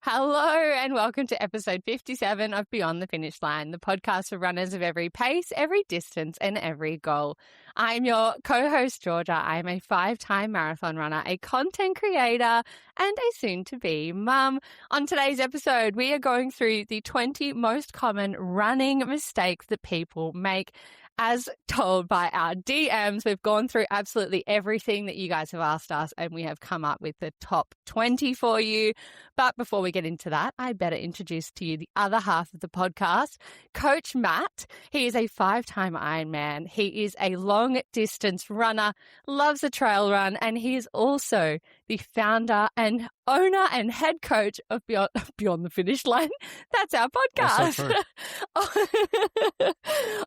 Hello and welcome to episode 57 of Beyond the Finish Line, the podcast for runners of every pace, every distance and every goal. I'm your co-host, Georgia. I'm a 5-time marathon runner, a content creator and a soon-to-be mum. On today's episode, we are going through the 20 most common running mistakes that people make. As told by our DMs, we've gone through absolutely everything that you guys have asked us and we have come up with the top 20 for you. But before we get into that, I better introduce to you the other half of the podcast, Coach Matt. He is a 5-time Ironman. He is a long-distance runner, loves a trail run, and he is also the founder and owner and head coach of Beyond the Finish Line. That's our podcast.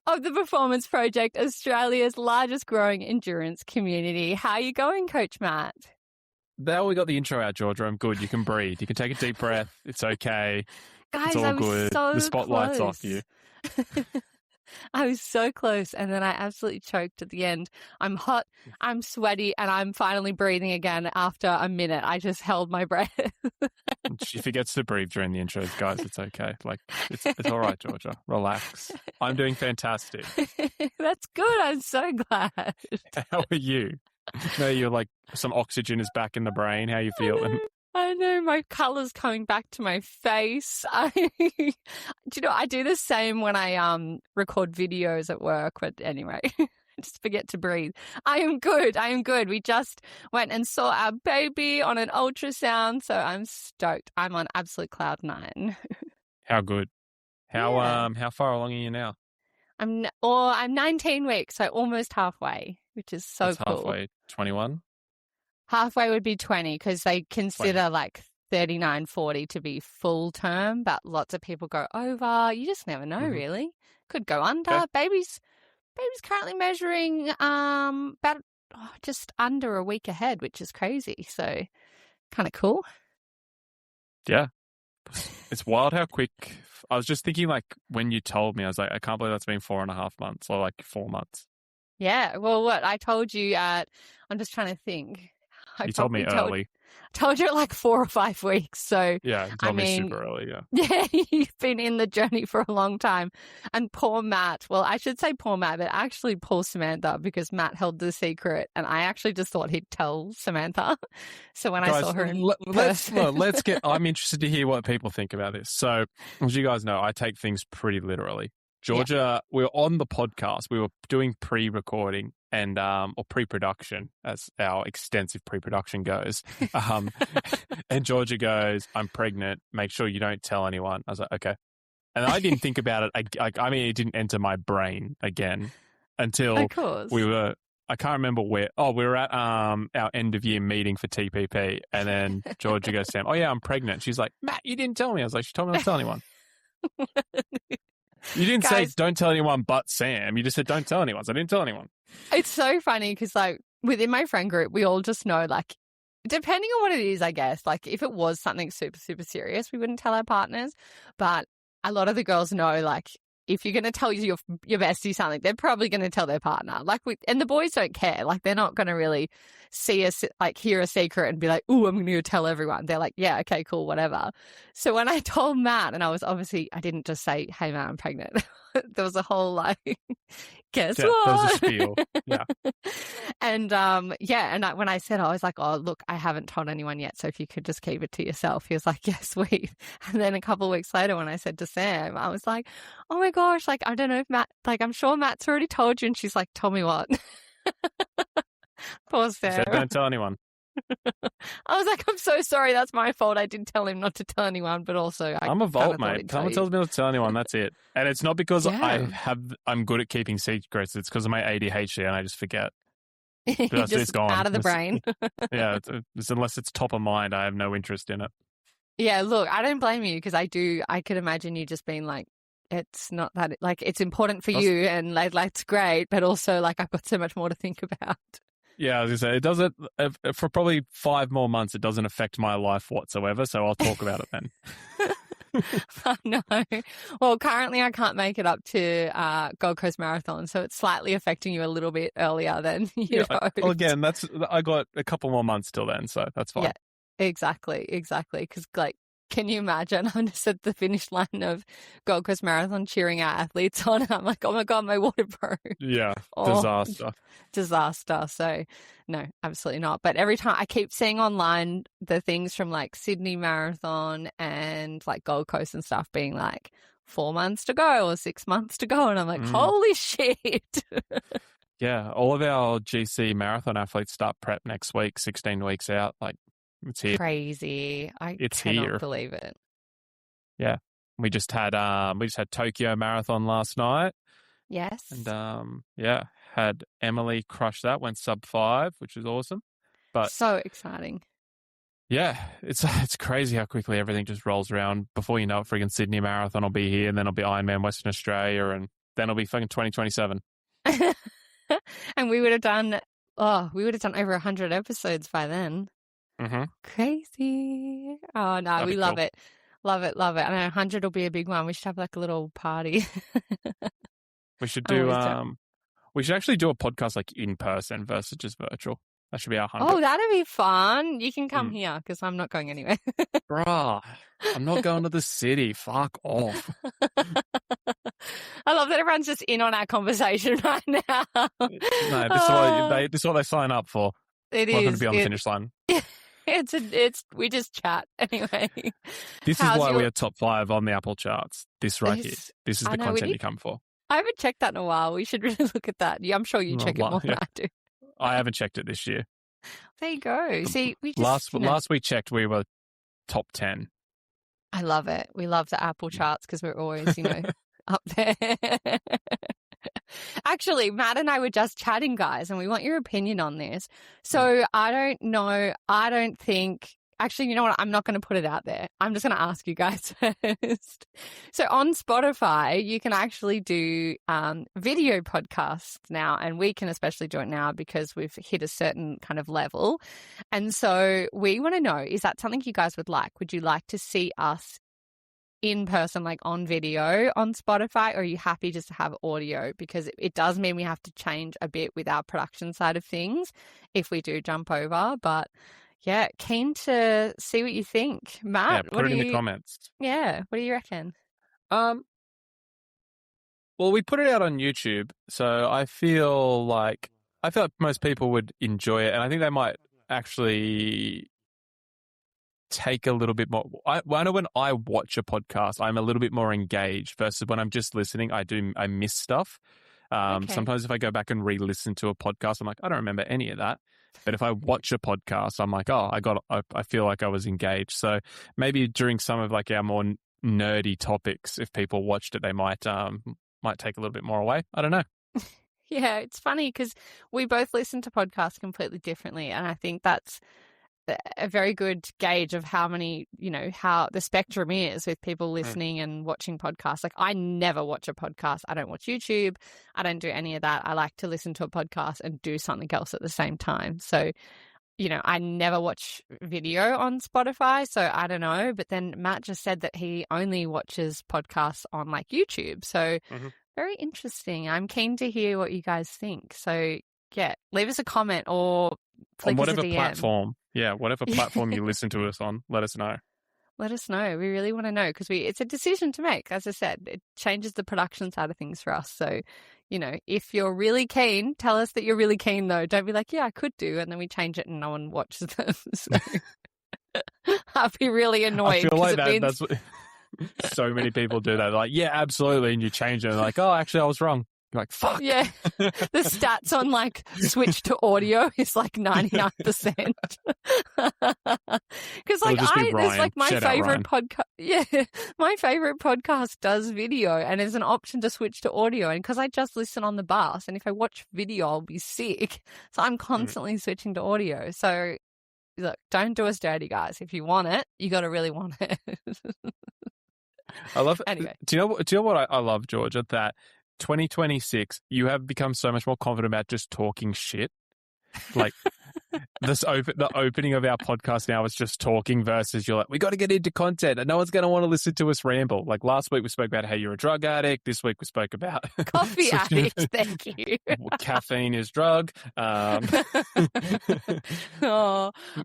Of the Performance Project, Australia's largest growing endurance community. How are you going, Coach Matt? Now we got the intro out, Georgia. I'm good. You can breathe. You can take a deep breath. It's okay. Guys, it's all I was good. so The spotlight's close. off you. I was so close, and then I absolutely choked at the end. I'm hot, I'm sweaty, and I'm finally breathing again after a minute. I just held my breath. She forgets to breathe during the intros, guys. It's okay. It's all right, Georgia. Relax. I'm doing fantastic. That's good. I'm so glad. How are you? No, you're like some oxygen is back in the brain. How are you feeling? I know my colour's coming back to my face. Do you know, I do the same when I record videos at work, but anyway, I just forget to breathe. I am good. We just went and saw our baby on an ultrasound, so I'm stoked. I'm on absolute cloud 9. How good? How far along are you now? I'm 19 weeks, so almost halfway, which is so That's cool. halfway, 21? Halfway would be 20 because they consider 20. like 39, 40 to be full term, but lots of people go over. You just never know, really. Could go under. Okay. Baby's currently measuring about just under a week ahead, which is crazy. So kind of cool. Yeah. It's wild how quick. I was just thinking, like, when you told me, I was like, I can't believe that's been 4.5 months or like 4 months. Yeah. Well, what I told you I'm just trying to think. You told me early. Told you at like 4 or 5 weeks. So Yeah, you told me super early, yeah. Yeah, you've been in the journey for a long time. And poor Matt, well, I should say poor Matt, but actually poor Samantha, because Matt held the secret and I actually just thought he'd tell Samantha. So when I saw her in let's get, I'm interested to hear what people think about this. So as you guys know, I take things pretty literally. Georgia, we were on the podcast. We were doing pre-recording and or pre-production, as our extensive pre-production goes. And Georgia goes, "I'm pregnant. Make sure you don't tell anyone." I was like, "Okay." And I didn't think about it. It didn't enter my brain again until we were. I can't remember where. Oh, we were at our end of year meeting for TPP, and then Georgia goes, "Sam, oh yeah, I'm pregnant." She's like, "Matt, you didn't tell me." I was like, "She told me not to tell anyone." You didn't say don't tell anyone but Sam. You just said don't tell anyone. So I didn't tell anyone. It's so funny because like within my friend group, we all just know like depending on what it is, I guess, like if it was something super, super serious, we wouldn't tell our partners. But a lot of the girls know like if you're going to tell your bestie something, they're probably going to tell their partner. And the boys don't care. Like they're not going to really hear a secret and be like, "Ooh, I'm going to go tell everyone." They're like, "Yeah, okay, cool, whatever." So when I told Matt, and I didn't just say, "Hey, Matt, I'm pregnant." There was a whole like, guess what? There was a spiel. Yeah. And when I said, I was like, "Oh, look, I haven't told anyone yet, so if you could just keep it to yourself." He was like, "Yeah, sweet." And then a couple of weeks later, when I said to Sam, I was like, "Oh my gosh, like I don't know if Matt, like I'm sure Matt's already told you." And she's like, "Tell me what." Poor Sam. Said don't tell anyone. I was like, "I'm so sorry. That's my fault. I did tell him not to tell anyone, but also I'm a vault, mate. Someone tells me not to tell anyone. That's it. And it's not because I'm good at keeping secrets. It's because of my ADHD and I just forget. Just it's gone. out of the brain. Yeah. It's, unless it's top of mind, I have no interest in it. Yeah. Look, I don't blame you because I could imagine you just being like, it's not that, like, it's important for you and like, that's great, but also like I've got so much more to think about. Yeah, I was going to say, it doesn't, for probably 5 more months, it doesn't affect my life whatsoever, so I'll talk about it then. No. Well, currently I can't make it up to Gold Coast Marathon, so it's slightly affecting you a little bit earlier than you know. Well, again, I got a couple more months till then, so that's fine. Yeah, exactly. Because like can you imagine? I'm just at the finish line of Gold Coast Marathon cheering our athletes on. I'm like, oh my God, my water broke. Yeah, Oh, disaster. So no, absolutely not. But every time I keep seeing online the things from like Sydney Marathon and like Gold Coast and stuff being like 4 months to go or 6 months to go. And I'm like, holy shit. Yeah, all of our GC marathon athletes start prep next week, 16 weeks out. Like, it's here. Crazy. It's cannot here. believe it. Yeah. We just had Tokyo Marathon last night. Yes. And had Emily crush that, went sub 5, which is awesome. But so exciting. Yeah, it's crazy how quickly everything just rolls around. Before you know it, friggin' Sydney Marathon will be here, and then it'll be Ironman Western Australia, and then it'll be fucking 2027. And we would have done over 100 episodes by then. Mm-hmm. Crazy. Oh, no, That'd we be love cool. it. Love it, love it. I know 100 will be a big one. We should have like a little party. We should I'm do always joking. we should actually do a podcast like in person versus just virtual. That should be our 100. Oh, that'd be fun. You can come here because I'm not going anywhere. Bruh, I'm not going to the city. Fuck off. I love that everyone's just in on our conversation right now. No, this is what they sign up for. It Welcome is. to be on the finish line. We just chat anyway. This is why we are top 5 on the Apple charts. This right here. This is the content you come for. I haven't checked that in a while. We should really look at that. Yeah, I'm sure you check it more than I do. I haven't checked it this year. There you go. See, we just last we checked, we were top 10. I love it. We love the Apple charts because we're always, up there. Actually, Matt and I were just chatting, guys, and we want your opinion on this. So I don't know. I don't think. Actually, you know what? I'm not going to put it out there. I'm just going to ask you guys first. So on Spotify, you can actually do video podcasts now, and we can especially do it now because we've hit a certain kind of level. And so we want to know, is that something you guys would like? Would you like to see us in person, like on video on Spotify, or are you happy just to have audio? Because it does mean we have to change a bit with our production side of things if we do jump over. But yeah, keen to see what you think. Matt, put it in the comments. Yeah, what do you reckon? Well, we put it out on YouTube, so I feel like most people would enjoy it, and I think they might actually take a little bit more. I know when I watch a podcast, I'm a little bit more engaged versus when I'm just listening. I miss stuff. Okay. Sometimes if I go back and re-listen to a podcast, I'm like, I don't remember any of that. But if I watch a podcast, I'm like, oh, I feel like I was engaged. So maybe during some of like our more nerdy topics, if people watched it, they might take a little bit more away. I don't know. Yeah, it's funny because we both listen to podcasts completely differently, and I think that's a very good gauge of how many, how the spectrum is with people listening and watching podcasts. Like, I never watch a podcast. I don't watch YouTube. I don't do any of that. I like to listen to a podcast and do something else at the same time. So, I never watch video on Spotify. So I don't know. But then Matt just said that he only watches podcasts on like YouTube. So very interesting. I'm keen to hear what you guys think. So yeah, leave us a comment or on whatever platform. Yeah, whatever platform you listen to us on, let us know. Let us know. We really want to know because it's a decision to make. As I said, it changes the production side of things for us. So, if you're really keen, tell us that you're really keen though. Don't be like, yeah, I could do. And then we change it and no one watches them. So I'll be really annoyed. I feel like that's what, so many people do that. They're like, yeah, absolutely. And you change it and like, oh, actually, I was wrong. You're like, fuck. Yeah. The stats on like switch to audio is like 99%. Because like it's like my favorite podcast. Yeah. My favorite podcast does video and there's an option to switch to audio. And because I just listen on the bus and if I watch video, I'll be sick. So I'm constantly switching to audio. So look, don't do us dirty, guys. If you want it, you got to really want it. I love it. Anyway. Do you know what I love, Georgia? That 2026, you have become so much more confident about just talking shit. Like, The opening of our podcast now is just talking versus you're like, we got to get into content and no one's going to want to listen to us ramble. Like last week we spoke about how you're a drug addict. This week we spoke about coffee addict. Thank you. Caffeine is drug. Oh,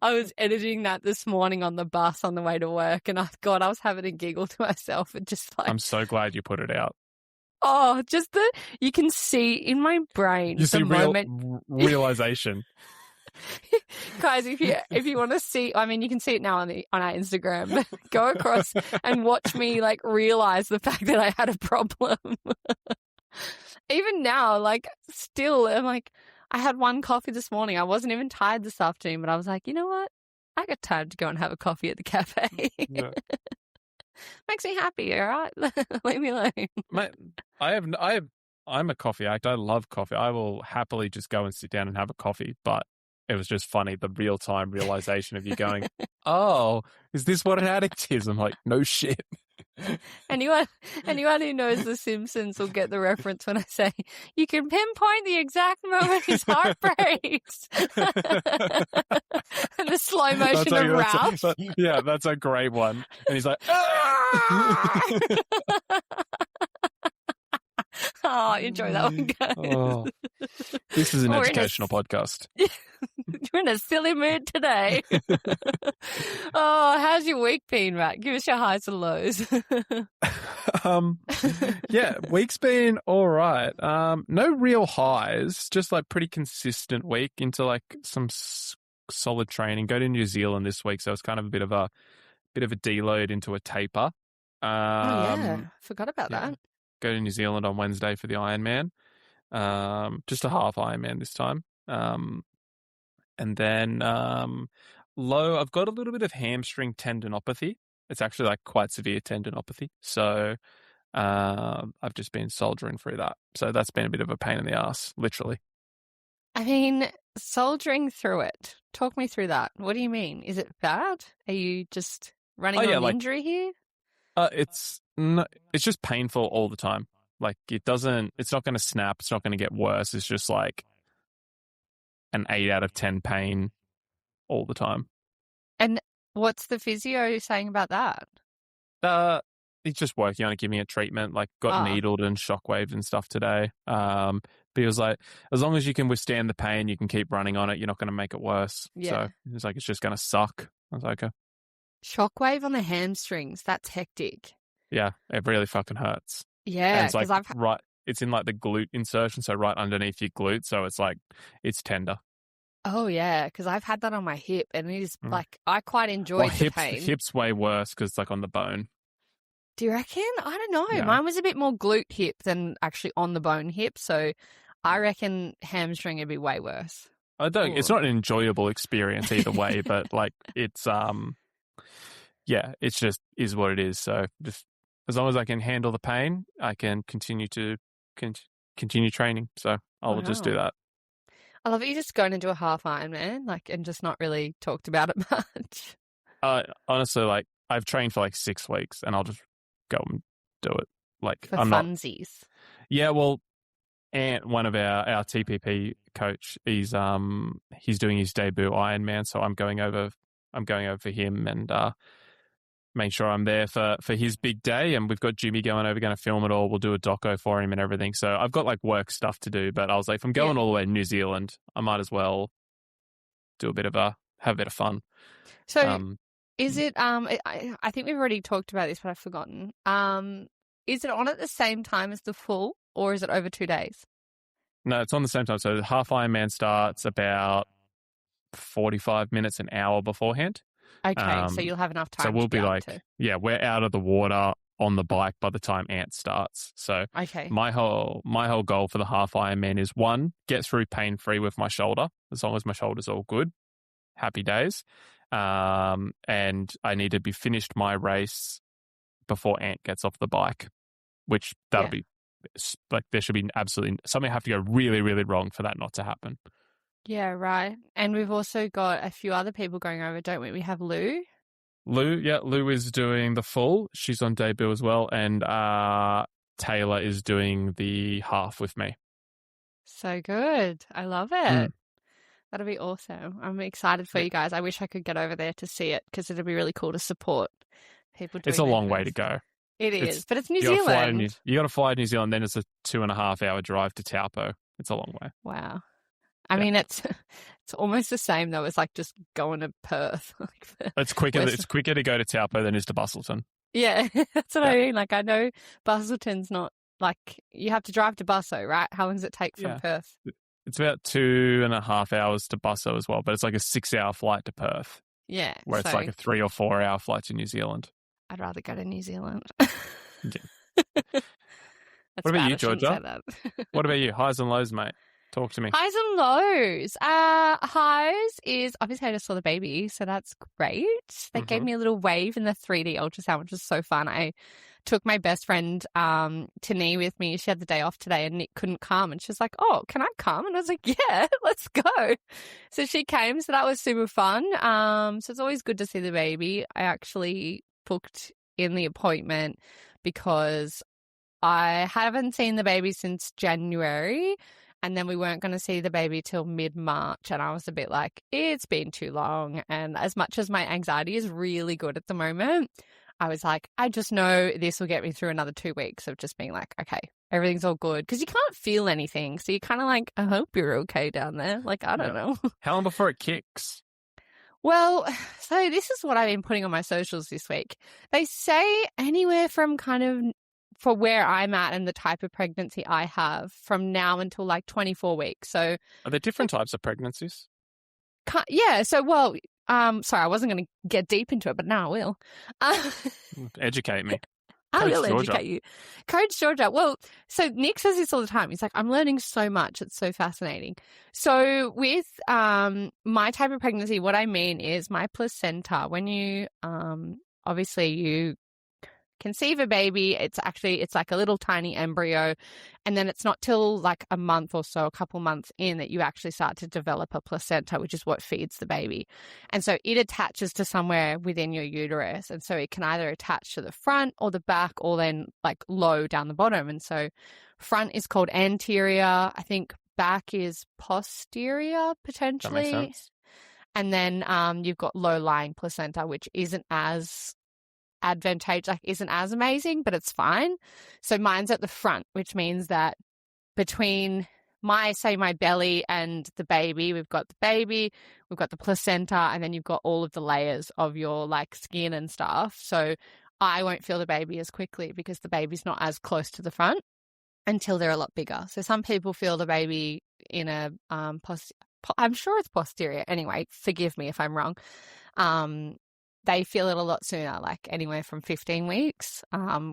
I was editing that this morning on the bus on the way to work, and I was having a giggle to myself and just like. I'm so glad you put it out. Oh, just you can see in my brain you see realization. Guys, if you want to see, I mean, you can see it now on our Instagram, but go across and watch me like realize the fact that I had a problem. Even now, like still, I'm like, I had one coffee this morning. I wasn't even tired this afternoon, but I was like, you know what? I got time to go and have a coffee at the cafe. Yeah. Makes me happy, all right? Leave me alone. Mate, I'm a coffee addict. I love coffee. I will happily just go and sit down and have a coffee, but it was just funny, the real-time realization of you going, oh, is this what an addict is? I'm like, no shit. Anyone who knows The Simpsons will get the reference when I say, you can pinpoint the exact moment his heart breaks. And the slow motion of Ralph. That's a great one. And he's like, ah! Oh, enjoy that one, guys. Oh, this is an educational podcast. You're in a silly mood today. Oh, how's your week been, Matt? Give us your highs and lows. Week's been all right. No real highs, just like pretty consistent week into like some solid training. Go to New Zealand this week, so it's kind of a bit of a deload into a taper. Forgot about that. Go to New Zealand on Wednesday for the Ironman. Just a half Ironman this time. And then low, I've got a little bit of hamstring tendinopathy. It's actually like quite severe tendinopathy. So I've just been soldiering through that. So that's been a bit of a pain in the ass, literally. I mean, soldiering through it. Talk me through that. What do you mean? Is it bad? Are you just running on injury here? It's just painful all the time. Like it's not going to snap. It's not going to get worse. It's just like an 8 out of 10 pain all the time. And what's the physio saying about that? He's just working on it, giving it treatment, like got needled and shockwaved and stuff today. But he was like, as long as you can withstand the pain, you can keep running on it. You're not going to make it worse. Yeah. So he was like, it's just going to suck. I was like, okay. Shockwave on the hamstrings. That's hectic. Yeah, it really fucking hurts. Yeah, because it's in like the glute insertion, so right underneath your glute, so it's like it's tender. Oh yeah, because I've had that on my hip, and it is like I quite enjoy the pain. Hips way worse because it's like on the bone. Do you reckon? I don't know. Yeah. Mine was a bit more glute hip than actually on the bone hip, so I reckon hamstring would be way worse. It's not an enjoyable experience either way, but like it's it's just is what it is. So just as long as I can handle the pain, I can continue training. So I'll just do that. I love that you're just going to do a half Ironman, and just not really talked about it much. Honestly, like I've trained for like 6 weeks, and I'll just go and do it. Like for funsies. Yeah, well, and one of our TPP coach, he's doing his debut Ironman, so I'm going over for him and make sure I'm there for his big day. And we've got Jimmy going over, going to film it all. We'll do a doco for him and everything. So I've got like work stuff to do, but I was like, if I'm going all the way to New Zealand, I might as well have a bit of fun. So is it, I think we've already talked about this, but I've forgotten. Is it on at the same time as the full, or is it over 2 days? No, it's on the same time. So the half Ironman starts about 45 minutes, an hour beforehand. Okay, so you'll have enough time. So we'll be like, we're out of the water on the bike by the time Ant starts. So my whole goal for the half Ironman is 1, get through pain-free with my shoulder. As long as my shoulder's all good, happy days. And I need to be finished my race before Ant gets off the bike, which that'll be like, there should be absolutely something have to go really, really wrong for that not to happen. Yeah, right. And we've also got a few other people going over, don't we? We have Lou. Lou is doing the full. She's on debut as well. And Taylor is doing the half with me. So good. I love it. That'll be awesome. I'm excited for you guys. I wish I could get over there to see it because it'd be really cool to support people doing It's a their long way to first. go. It is, but it's New Zealand. You got to fly to New Zealand, then it's a 2.5-hour drive to Taupo. It's a long way. Wow. I mean, it's almost the same though. It's like just going to Perth. It's quicker. It's quicker to go to Taupo than it is to Busselton. Yeah, that's what I mean. Like I know Busselton's not like you have to drive to Busso, right? How long does it take from Perth? It's about 2.5 hours to Busso as well, but it's like a 6-hour flight to Perth. Yeah, where it's like a 3 or 4 hour flight to New Zealand. I'd rather go to New Zealand. What about you, Georgia? What about you? Highs and lows, mate. Talk to me. Highs and lows. Highs is obviously I just saw the baby, so that's great. They gave me a little wave in the 3D ultrasound, which was so fun. I took my best friend Tani with me. She had the day off today and Nick couldn't come. And she was like, oh, can I come? And I was like, yeah, let's go. So she came. So that was super fun. So it's always good to see the baby. I actually booked in the appointment because I haven't seen the baby since January. And then we weren't going to see the baby till mid-March. And I was a bit like, it's been too long. And as much as my anxiety is really good at the moment, I was like, I just know this will get me through another 2 weeks of just being like, okay, everything's all good. Because you can't feel anything. So you're kind of like, I hope you're okay down there. Like, I don't know. How long before it kicks? Well, so this is what I've been putting on my socials this week. They say anywhere from kind of, for where I'm at and the type of pregnancy I have, from now until like 24 weeks. So are there different types of pregnancies? Yeah. So, well, sorry, I wasn't going to get deep into it, but now I will. Educate me. I will educate you. Coach Georgia. Well, so Nick says this all the time. He's like, I'm learning so much. It's so fascinating. So with my type of pregnancy, what I mean is my placenta, when you obviously you conceive a baby, it's like a little tiny embryo, and then it's not till like a month or so, a couple months in, that you actually start to develop a placenta, which is what feeds the baby. And so it attaches to somewhere within your uterus, and so it can either attach to the front or the back, or then like low down the bottom. And so front is called anterior, I think back is posterior potentially. That makes sense. And then you've got low lying placenta, which isn't as advantageous, like isn't as amazing, but it's fine. So mine's at the front, which means that between my belly and the baby, we've got the placenta, and then you've got all of the layers of your like skin and stuff. So I won't feel the baby as quickly because the baby's not as close to the front until they're a lot bigger. So some people feel the baby in a I'm sure it's posterior. Anyway, forgive me if I'm wrong. They feel it a lot sooner, like anywhere from 15 weeks,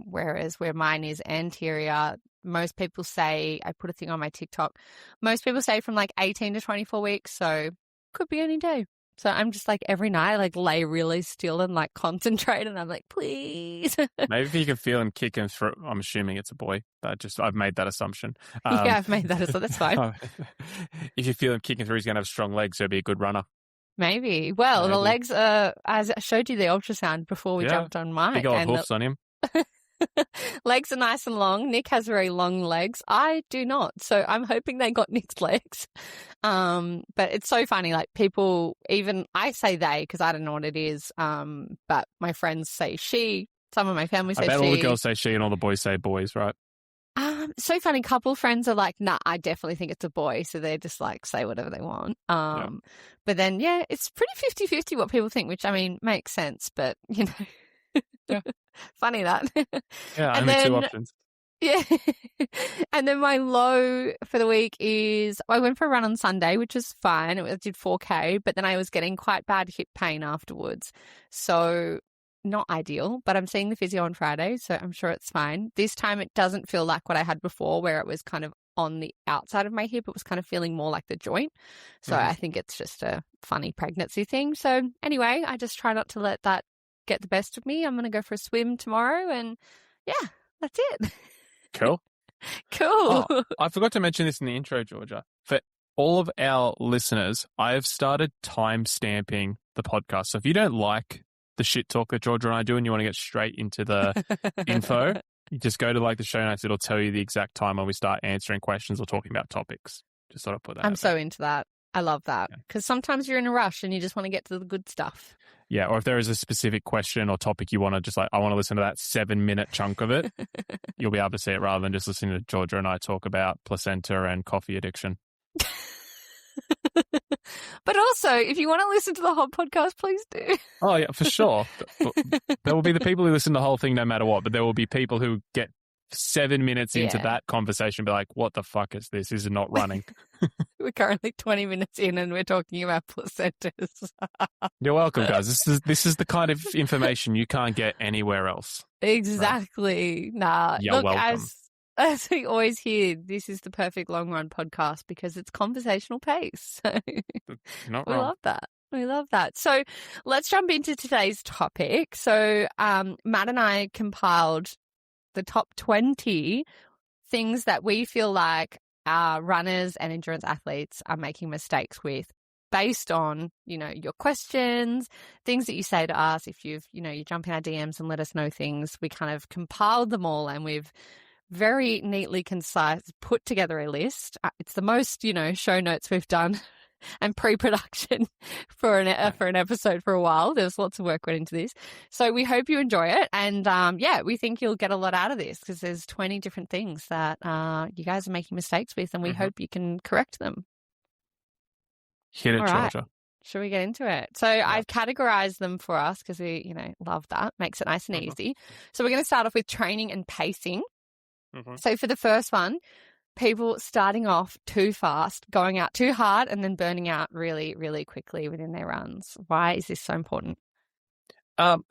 whereas where mine is anterior, most people say, I put a thing on my TikTok, most people say from like 18 to 24 weeks, so could be any day. So I'm just like every night I like lay really still and like concentrate, and I'm like, please. Maybe if you can feel him kicking through, I'm assuming it's a boy. I've made that assumption. Yeah, I've made that assumption. That's fine. If you feel him kicking through, he's going to have strong legs, so he'll be a good runner. Maybe. Well, the legs are, as I showed you the ultrasound before we jumped on mic. Big old hoofs on him. Legs are nice and long. Nick has very long legs. I do not. So I'm hoping they got Nick's legs. But it's so funny. Like people, even I say they because I don't know what it is. But my friends say she. Some of my family say she. I bet all the girls say she and all the boys say boys, right? So funny. Couple friends are like, nah, I definitely think it's a boy. So they just like say whatever they want. But then, yeah, it's pretty 50-50 what people think, which I mean, makes sense. But, you know, funny that. Yeah, only two options. Yeah. And then my low for the week is I went for a run on Sunday, which was fine. I did 4K, but then I was getting quite bad hip pain afterwards. So not ideal, but I'm seeing the physio on Friday, so I'm sure it's fine. This time it doesn't feel like what I had before, where it was kind of on the outside of my hip. It was kind of feeling more like the joint. So I think it's just a funny pregnancy thing. So anyway, I just try not to let that get the best of me. I'm going to go for a swim tomorrow, and yeah, that's it. Cool. Cool. Oh, I forgot to mention this in the intro, Georgia. For all of our listeners, I have started time stamping the podcast. So if you don't like the shit talk that Georgia and I do and you want to get straight into the info, you just go to like the show notes. It'll tell you the exact time when we start answering questions or talking about topics. Just thought I'd put that I'm so into that. I love that because sometimes you're in a rush and you just want to get to the good stuff. Yeah, or if there is a specific question or topic you want to just like, I want to listen to that 7-minute chunk of it, you'll be able to see it rather than just listening to Georgia and I talk about placenta and coffee addiction. But also, if you want to listen to the whole podcast, please do. Oh, yeah, for sure. There will be the people who listen to the whole thing no matter what, but there will be people who get 7 minutes into that conversation and be like, what the fuck is this? This is not running. We're currently 20 minutes in and we're talking about placentas. You're welcome, guys. This is the kind of information you can't get anywhere else. Exactly. Nah. You're look, welcome. as we always hear, this is the perfect long run podcast because it's conversational pace. So Not we wrong. love that. We love that. So let's jump into today's topic. So Matt and I compiled the top 20 things that we feel like our runners and endurance athletes are making mistakes with based on, your questions, things that you say to us. If you jump in our DMs and let us know things, we kind of compiled them all and we've very neatly concise put together a list. It's the most, show notes we've done and pre-production for an episode for a while. There's lots of work went into this. So we hope you enjoy it. And we think you'll get a lot out of this because there's 20 different things that you guys are making mistakes with and we hope you can correct them. Hit it, All right. Georgia. Should we get into it? So I've categorized them for us because we, love that. Makes it nice and easy. So we're going to start off with training and pacing. So for the first one, people starting off too fast, going out too hard, and then burning out really, really quickly within their runs. Why is this so important? I've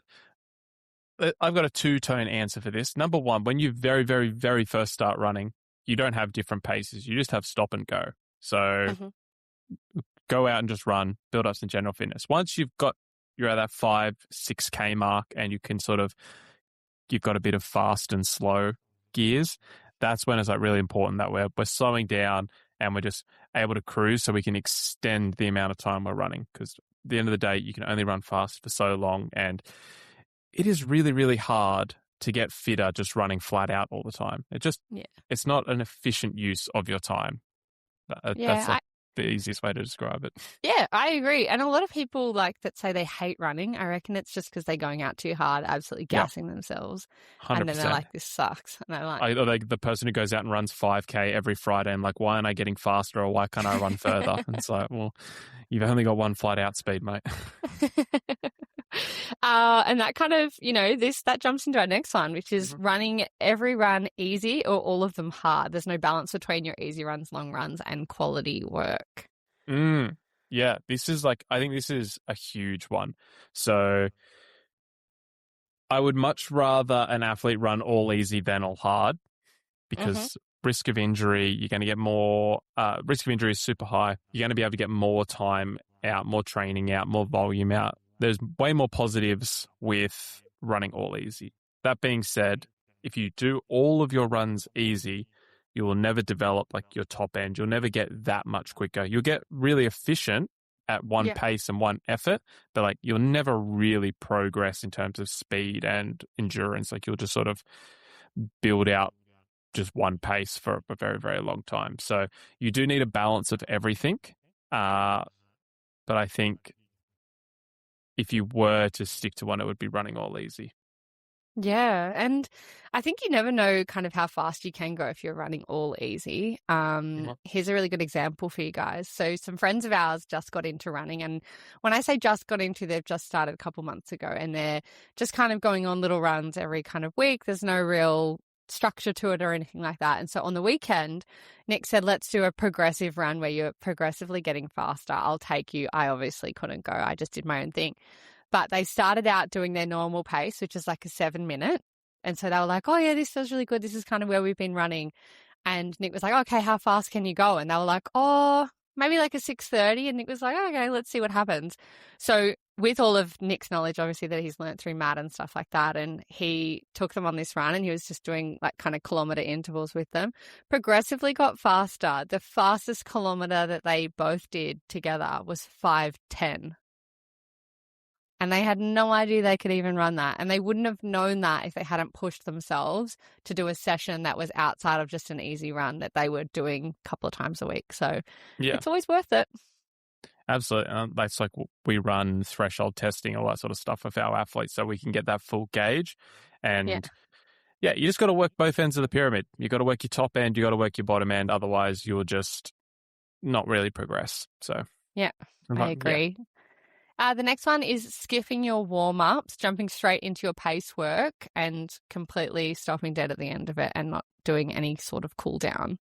got a two-tone answer for this. Number one, when you very, very, very first start running, you don't have different paces. You just have stop and go. So go out and just run, build up some general fitness. Once you're at that 5-6K mark and you can you've got a bit of fast and slow gears, that's when it's like really important that we're slowing down and we're just able to cruise so we can extend the amount of time we're running. Because at the end of the day, you can only run fast for so long. And it is really, really hard to get fitter just running flat out all the time. It's not an efficient use of your time. That's the easiest way to describe it. Yeah, I agree. And a lot of people that say they hate running, I reckon it's just because they're going out too hard, absolutely gassing themselves. 100%. And then they're like, this sucks. And I'm like the person who goes out and runs 5K every Friday and like, why aren't I getting faster or why can't I run further? And it's like, well, you've only got one flat out speed, mate. And that kind of, that jumps into our next one, which is running every run easy or all of them hard. There's no balance between your easy runs, long runs, and quality work. Yeah, I think this is a huge one. So I would much rather an athlete run all easy than all hard because risk of injury, you're going to get more, risk of injury is super high. You're going to be able to get more time out, more training out, more volume out. There's way more positives with running all easy. That being said, if you do all of your runs easy, you will never develop your top end. You'll never get that much quicker. You'll get really efficient at one pace and one effort, but you'll never really progress in terms of speed and endurance. You'll just sort of build out just one pace for a very, very long time. So you do need a balance of everything. But I think if you were to stick to one, it would be running all easy. Yeah. And I think you never know kind of how fast you can go if you're running all easy. Here's a really good example for you guys. So some friends of ours just got into running. And when I say just got into, they've just started a couple months ago and they're just kind of going on little runs every kind of week. There's no real structure to it or anything like that. And so on the weekend, Nick said, let's do a progressive run where you're progressively getting faster. I'll take you. I obviously couldn't go. I just did my own thing. But they started out doing their normal pace, which is a 7-minute. And so they were like, oh, yeah, this feels really good. This is kind of where we've been running. And Nick was like, okay, how fast can you go? And they were like, oh, maybe a 6:30. And Nick was like, okay, let's see what happens. So with all of Nick's knowledge, obviously, that he's learnt through Matt and stuff like that, and he took them on this run and he was just doing kind of kilometre intervals with them, progressively got faster. The fastest kilometre that they both did together was 5:10. And they had no idea they could even run that. And they wouldn't have known that if they hadn't pushed themselves to do a session that was outside of just an easy run that they were doing a couple of times a week. So it's always worth it. Absolutely. That's like we run threshold testing, all that sort of stuff with our athletes so we can get that full gauge. And yeah, you just got to work both ends of the pyramid. You got to work your top end, you got to work your bottom end. Otherwise, you'll just not really progress. So, yeah, I agree. The next one is skipping your warm-ups, jumping straight into your pace work and completely stopping dead at the end of it and not doing any sort of cool down.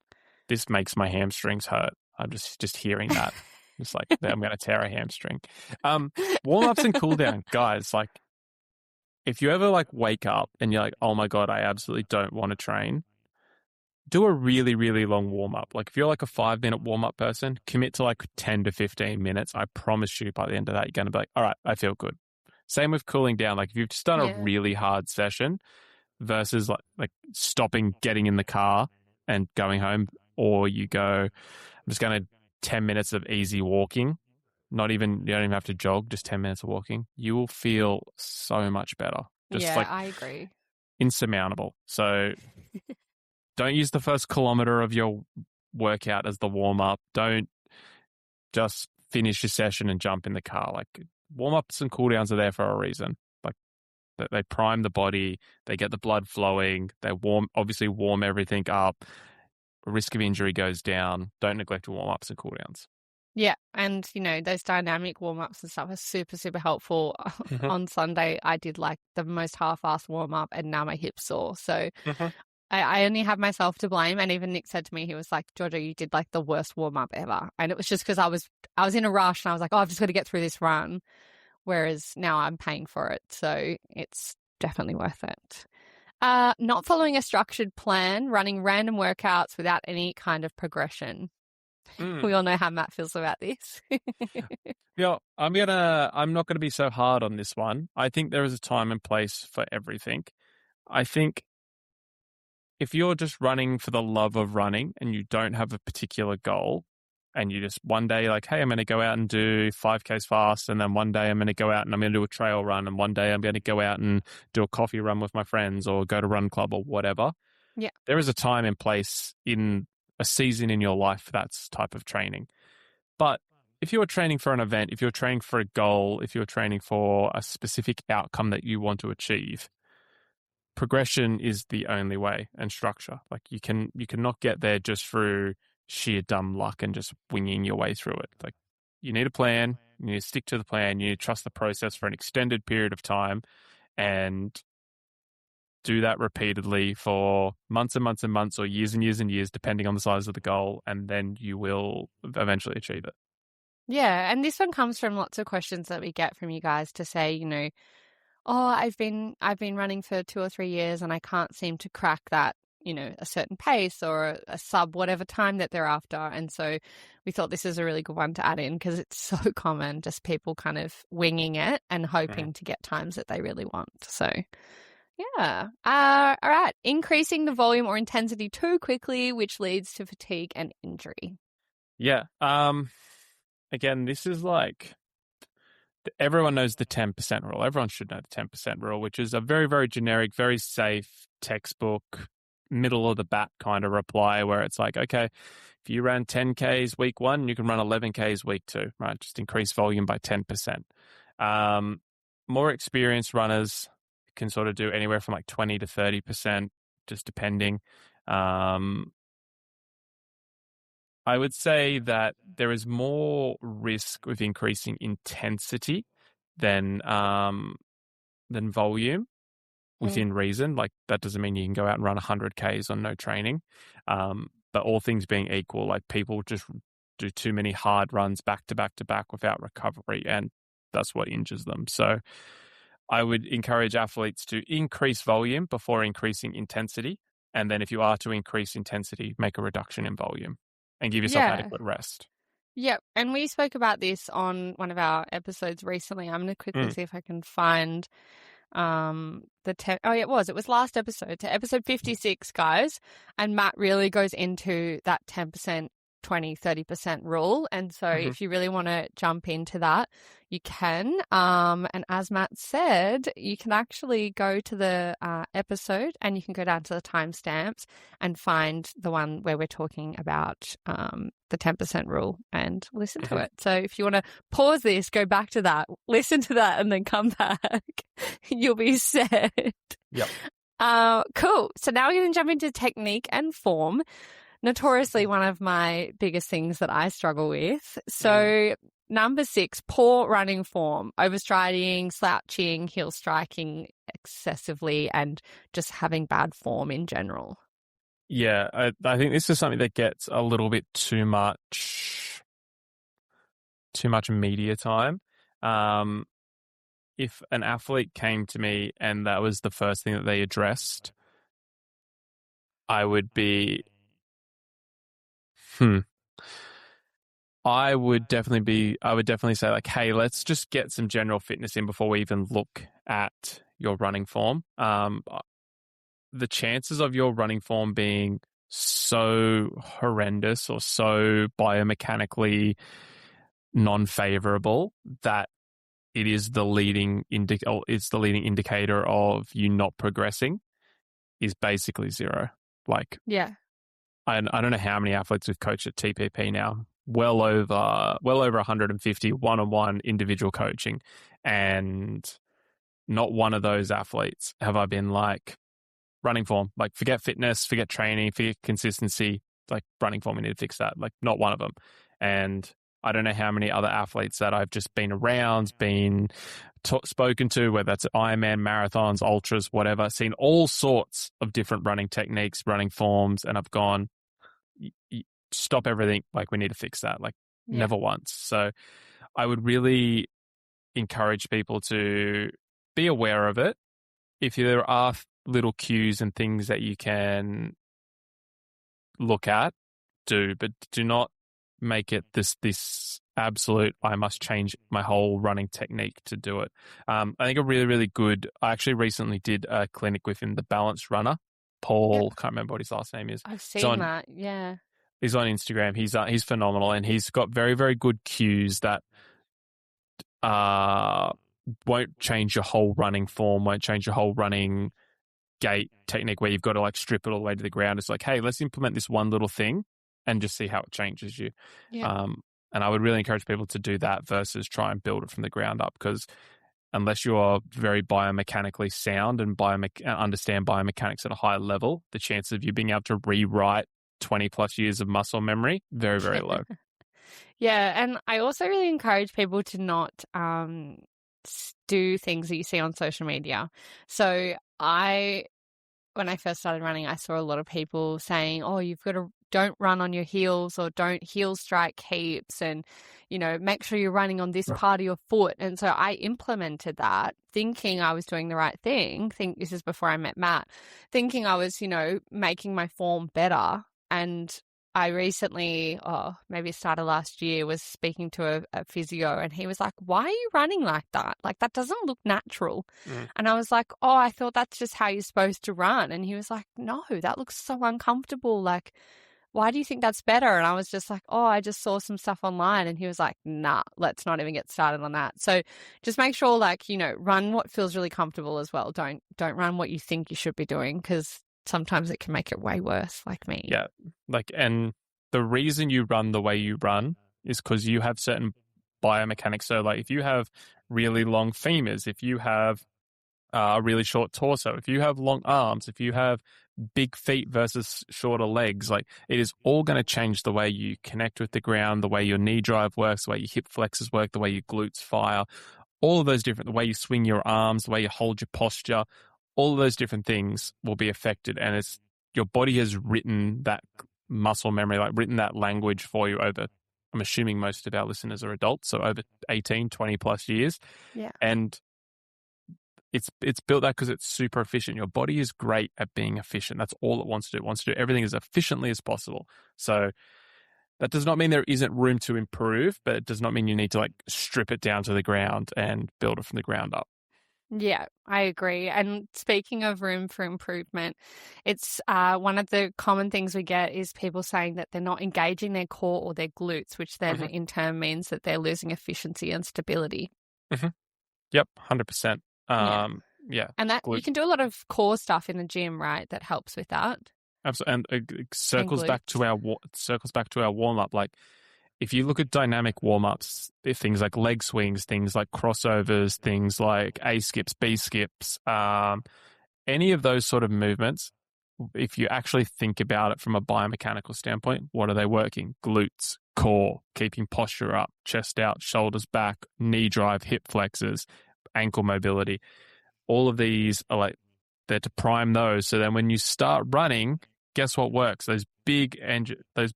This makes my hamstrings hurt. I'm just hearing that. It's like, I'm going to tear a hamstring. Warm-ups and cool down, guys, like, if you ever like wake up and you're like, oh my God, I absolutely don't want to train, do a really, really long warm-up. Like if you're like a 5-minute warm-up person, commit to like 10 to 15 minutes. I promise you by the end of that, you're going to be like, all right, I feel good. Same with cooling down. Like if you've just done a really hard session versus like stopping, getting in the car and going home, or you go, I'm just going to 10 minutes of easy walking. You don't even have to jog, just 10 minutes of walking. You will feel so much better. I agree. Insurmountable. So don't use the first kilometer of your workout as the warm-up. Don't just finish your session and jump in the car. Like warm-ups and cool-downs are there for a reason. Like they prime the body, they get the blood flowing, they obviously warm everything up. Risk of injury goes down. Don't neglect your warm-ups and cool-downs. Yeah, and those dynamic warm-ups and stuff are super, super helpful. On Sunday, I did like the most half-assed warm-up and now my hip's sore. So I only have myself to blame. And even Nick said to me, he was like, Georgia, you did like the worst warm-up ever. And it was just because I was in a rush and I was like, oh, I've just got to get through this run. Whereas now I'm paying for it. So it's definitely worth it. Not following a structured plan, running random workouts without any kind of progression. We all know how Matt feels about this. Yeah, I'm not gonna be so hard on this one. I think there is a time and place for everything. I think if you're just running for the love of running and you don't have a particular goal, and you just one day like, hey, I'm going to go out and do 5Ks fast, and then one day I'm going to go out and I'm going to do a trail run, and one day I'm going to go out and do a coffee run with my friends or go to run club or whatever. Yeah, there is a time and place in a season in your life for that type of training. But if you're training for an event, if you're training for a goal, if you're training for a specific outcome that you want to achieve, progression is the only way, and structure. Like you cannot get there just through sheer dumb luck and just winging your way through it. Like you need a plan, you need to stick to the plan, you need to trust the process for an extended period of time and do that repeatedly for months and months and months or years and years and years, depending on the size of the goal, and then you will eventually achieve it. Yeah, and this one comes from lots of questions that we get from you guys to say, oh, I've been running for 2 or 3 years and I can't seem to crack that, a certain pace or a sub whatever time that they're after. And so we thought this is a really good one to add in because it's so common, just people kind of winging it and hoping to get times that they really want. So yeah. All right. Increasing the volume or intensity too quickly, which leads to fatigue and injury. Yeah. Again, this is like everyone knows the 10% rule. Everyone should know the 10% rule, which is a very, very generic, very safe textbook, middle of the bat kind of reply where it's like, okay, if you ran 10Ks week 1, you can run 11Ks week 2, right? Just increase volume by 10%. More experienced runners can sort of do anywhere from like 20 to 30%, just depending. I would say that there is more risk with increasing intensity than volume within reason. Like that doesn't mean you can go out and run 100 Ks on no training. But all things being equal, like people just do too many hard runs back to back to back without recovery, and that's what injures them. So I would encourage athletes to increase volume before increasing intensity. And then if you are to increase intensity, make a reduction in volume and give yourself adequate rest. Yeah. And we spoke about this on one of our episodes recently. I'm going to quickly see if I can find it was last episode, to episode 56, guys. And Matt really goes into that 10% 20-30% rule. And so Mhm. if you really want to jump into that, you can. And as Matt said, you can actually go to the episode and you can go down to the timestamps and find the one where we're talking about the 10% rule and listen to Mhm. it. So if you want to pause this, go back to that, listen to that, and then come back, you'll be set. Yep. Cool. So now we're going to jump into technique and form. Notoriously one of my biggest things that I struggle with. So number 6, poor running form, overstriding, slouching, heel striking excessively, and just having bad form in general. Yeah, I think this is something that gets a little bit too much media time. If an athlete came to me and that was the first thing that they addressed, I would be, I would definitely say like, hey, let's just get some general fitness in before we even look at your running form. The chances of your running form being so horrendous or so biomechanically non-favorable that it is the leading indicator of you not progressing is basically zero. Like, Yeah. I don't know how many athletes we've coached at TPP now. Well over 150 one-on-one individual coaching, and not one of those athletes have I been like, running form, like forget fitness, forget training, forget consistency, like running form, we need to fix that. Like not one of them. And I don't know how many other athletes that I've just been around, spoken to, whether that's Ironman, marathons, ultras, whatever, seen all sorts of different running techniques, running forms, and I've gone, stop everything, like we need to fix that, like never once. So I would really encourage people to be aware of it. If there are little cues and things that you can look at, but do not make it this absolute, I must change my whole running technique to do it. I think a really, really good, I actually recently did a clinic with him, the Balanced Runner, Paul, can't remember what his last name is. I've seen that, yeah. He's on Instagram. He's phenomenal, and he's got very, very good cues that won't change your whole running form, won't change your whole running gait technique where you've got to like strip it all the way to the ground. It's like, hey, let's implement this one little thing and just see how it changes you. Yeah. And I would really encourage people to do that versus try and build it from the ground up, because unless you are very biomechanically sound and understand biomechanics at a high level, the chances of you being able to rewrite 20 plus years of muscle memory, very, very low. Yeah. And I also really encourage people to not do things that you see on social media. So when I first started running, I saw a lot of people saying, oh, don't run on your heels or don't heel strike heaps and, make sure you're running on this part of your foot. And so I implemented that thinking I was doing the right thing. This is before I met Matt, thinking I was, making my form better. And I recently, maybe it started last year, was speaking to a physio and he was like, why are you running like that? Like, that doesn't look natural. And I was like, oh, I thought that's just how you're supposed to run. And he was like, no, that looks so uncomfortable. Like, why do you think that's better? And I was just like, oh, I just saw some stuff online. And he was like, nah, let's not even get started on that. So just make sure, like, run what feels really comfortable as well. Don't run what you think you should be doing, because sometimes it can make it way worse, like me. Yeah. And the reason you run the way you run is because you have certain biomechanics. So like if you have really long femurs, if you have a really short torso, if you have long arms, if you have big feet versus shorter legs, like it is all going to change the way you connect with the ground, the way your knee drive works, the way your hip flexors work, the way your glutes fire, all of those different, the way you swing your arms, the way you hold your posture, all of those different things will be affected. And it's your body has written that muscle memory, like written that language for you over, I'm assuming most of our listeners are adults, so over 18, 20 plus years. Yeah. And it's built that because it's super efficient. Your body is great at being efficient. That's all it wants to do. It wants to do everything as efficiently as possible. So that does not mean there isn't room to improve, but it does not mean you need to like strip it down to the ground and build it from the ground up. Yeah, I agree. And speaking of room for improvement, it's one of the common things we get is people saying that they're not engaging their core or their glutes, which then in turn means that they're losing efficiency and stability. Mm-hmm. Yep, 100%. Yeah. Yeah. And that you can do a lot of core stuff in the gym, right? That helps with that. Absolutely. And it circles back to glutes. our warm up. Like, if you look at dynamic warm-ups, things like leg swings, things like crossovers, things like A skips, B skips, any of those sort of movements, if you actually think about it from a biomechanical standpoint, what are they working? Glutes, core, keeping posture up, chest out, shoulders back, knee drive, hip flexors, ankle mobility. All of these are like, they're to prime those. So then when you start running, guess what works? Those big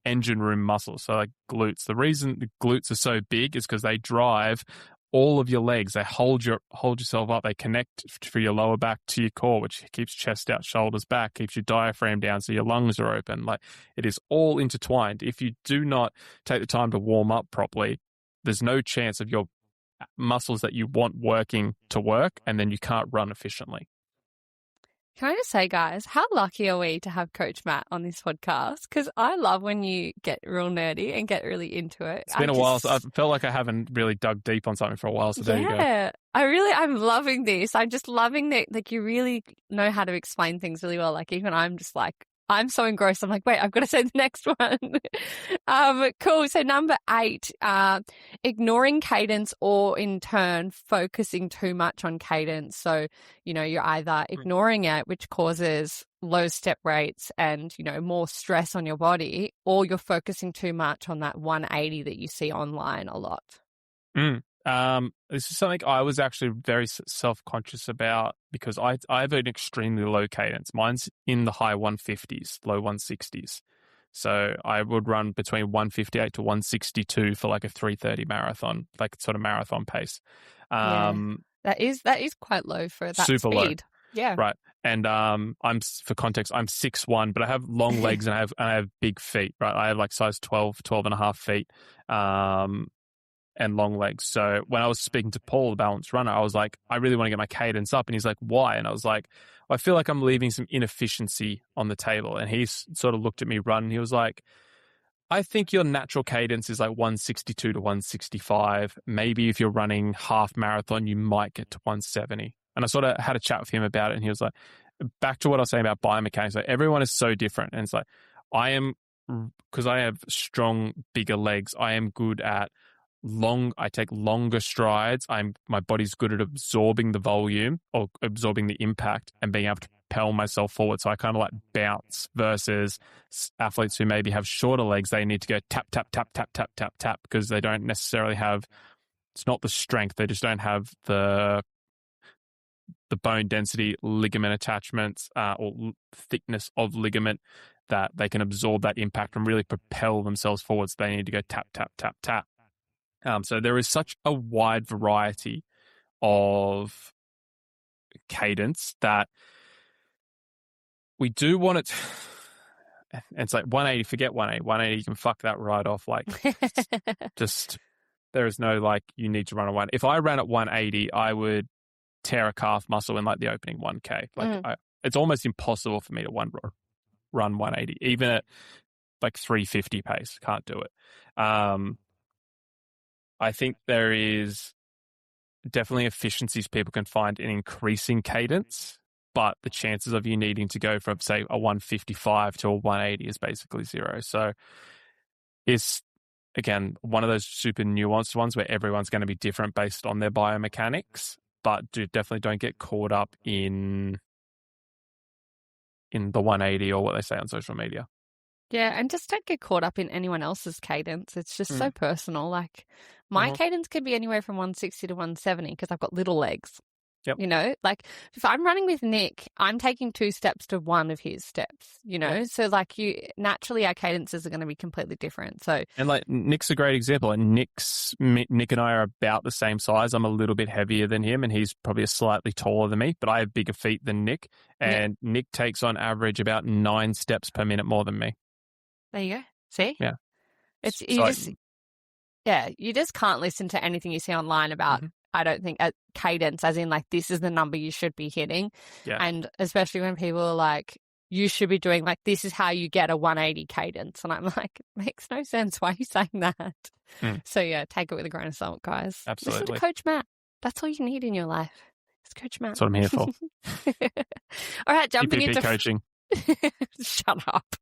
engine room muscles. So like glutes. The reason the glutes are so big is because they drive all of your legs. They hold yourself up. They connect for your lower back to your core, which keeps chest out, shoulders back, keeps your diaphragm down so your lungs are open. Like, it is all intertwined. If you do not take the time to warm up properly, there's no chance of your muscles that you want working to work, and then you can't run efficiently. Can I just say, guys, how lucky are we to have Coach Matt on this podcast? Because I love when you get real nerdy and get really into it. It's been a while. So I felt like I haven't really dug deep on something for a while. So there you go. Yeah, I'm loving this. I'm just loving that. Like, you really know how to explain things really well. Like, even I'm just like, I'm so engrossed. I'm like, wait, I've got to say the next one. Cool. So number 8, ignoring cadence, or in turn focusing too much on cadence. So, you're either ignoring it, which causes low step rates and, more stress on your body, or you're focusing too much on that 180 that you see online a lot. This is something I was actually very self-conscious about, because I have an extremely low cadence. Mine's in the high 150s, low 160s. So I would run between 158 to 162 for like a 3:30 marathon, like sort of marathon pace. That is quite low for that super speed. Low. Yeah. Right. And for context, I'm 6'1", but I have long legs and I have big feet, right? I have like size 12 and a half feet. And long legs. So when I was speaking to Paul, the balance runner, I was like, I really want to get my cadence up. And he's like, why? And I was like, I feel like I'm leaving some inefficiency on the table. And he sort of looked at me run and he was like, I think your natural cadence is like 162 to 165. Maybe if you're running half marathon, you might get to 170. And I sort of had a chat with him about it. And he was like, back to what I was saying about biomechanics, like, everyone is so different. And it's like, because I have strong, bigger legs, I am good at I take longer strides. My body's good at absorbing the volume or absorbing the impact and being able to propel myself forward. So I kind of like bounce, versus athletes who maybe have shorter legs. They need to go tap, tap, tap, tap, tap, tap, tap, because they don't necessarily have, it's not the strength. They just don't have the bone density, ligament attachments, or thickness of ligament that they can absorb that impact and really propel themselves forward. So they need to go tap, tap, tap, tap. So there is such a wide variety of cadence that we do want it. And it's like 180, forget 180. 180, you can fuck that right off. Like, just, there is no, like, you need to run a 1. If I ran at 180, I would tear a calf muscle in like the opening 1K. Like, it's almost impossible for me to run 180, even at like 350 pace. Can't do it. I think there is definitely efficiencies people can find in increasing cadence, but the chances of you needing to go from, say, a 155 to a 180 is basically zero. So it's, again, one of those super nuanced ones where everyone's going to be different based on their biomechanics, but definitely don't get caught up in the 180 or what they say on social media. Yeah, and just don't get caught up in anyone else's cadence. It's just so personal. Like, my cadence could be anywhere from 160 to 170 because I've got little legs. Yep. Like, if I'm running with Nick, I'm taking 2 steps to one of his steps, Yep. So like, naturally our cadences are going to be completely different. So, and like, Nick's a great example. And Nick and I are about the same size. I'm a little bit heavier than him and he's probably slightly taller than me, but I have bigger feet than Nick. And Nick takes on average about 9 steps per minute more than me. There you go. See? Yeah. You just can't listen to anything you see online about I don't think at cadence, as in like this is the number you should be hitting. Yeah. And especially when people are like, you should be doing like, this is how you get a 180 cadence. And I'm like, it makes no sense. Why are you saying that? So yeah, take it with a grain of salt, guys. Absolutely. Listen to Coach Matt. That's all you need in your life. It's Coach Matt. That's what I'm here for. All right, jumping EPP into coaching. Shut up.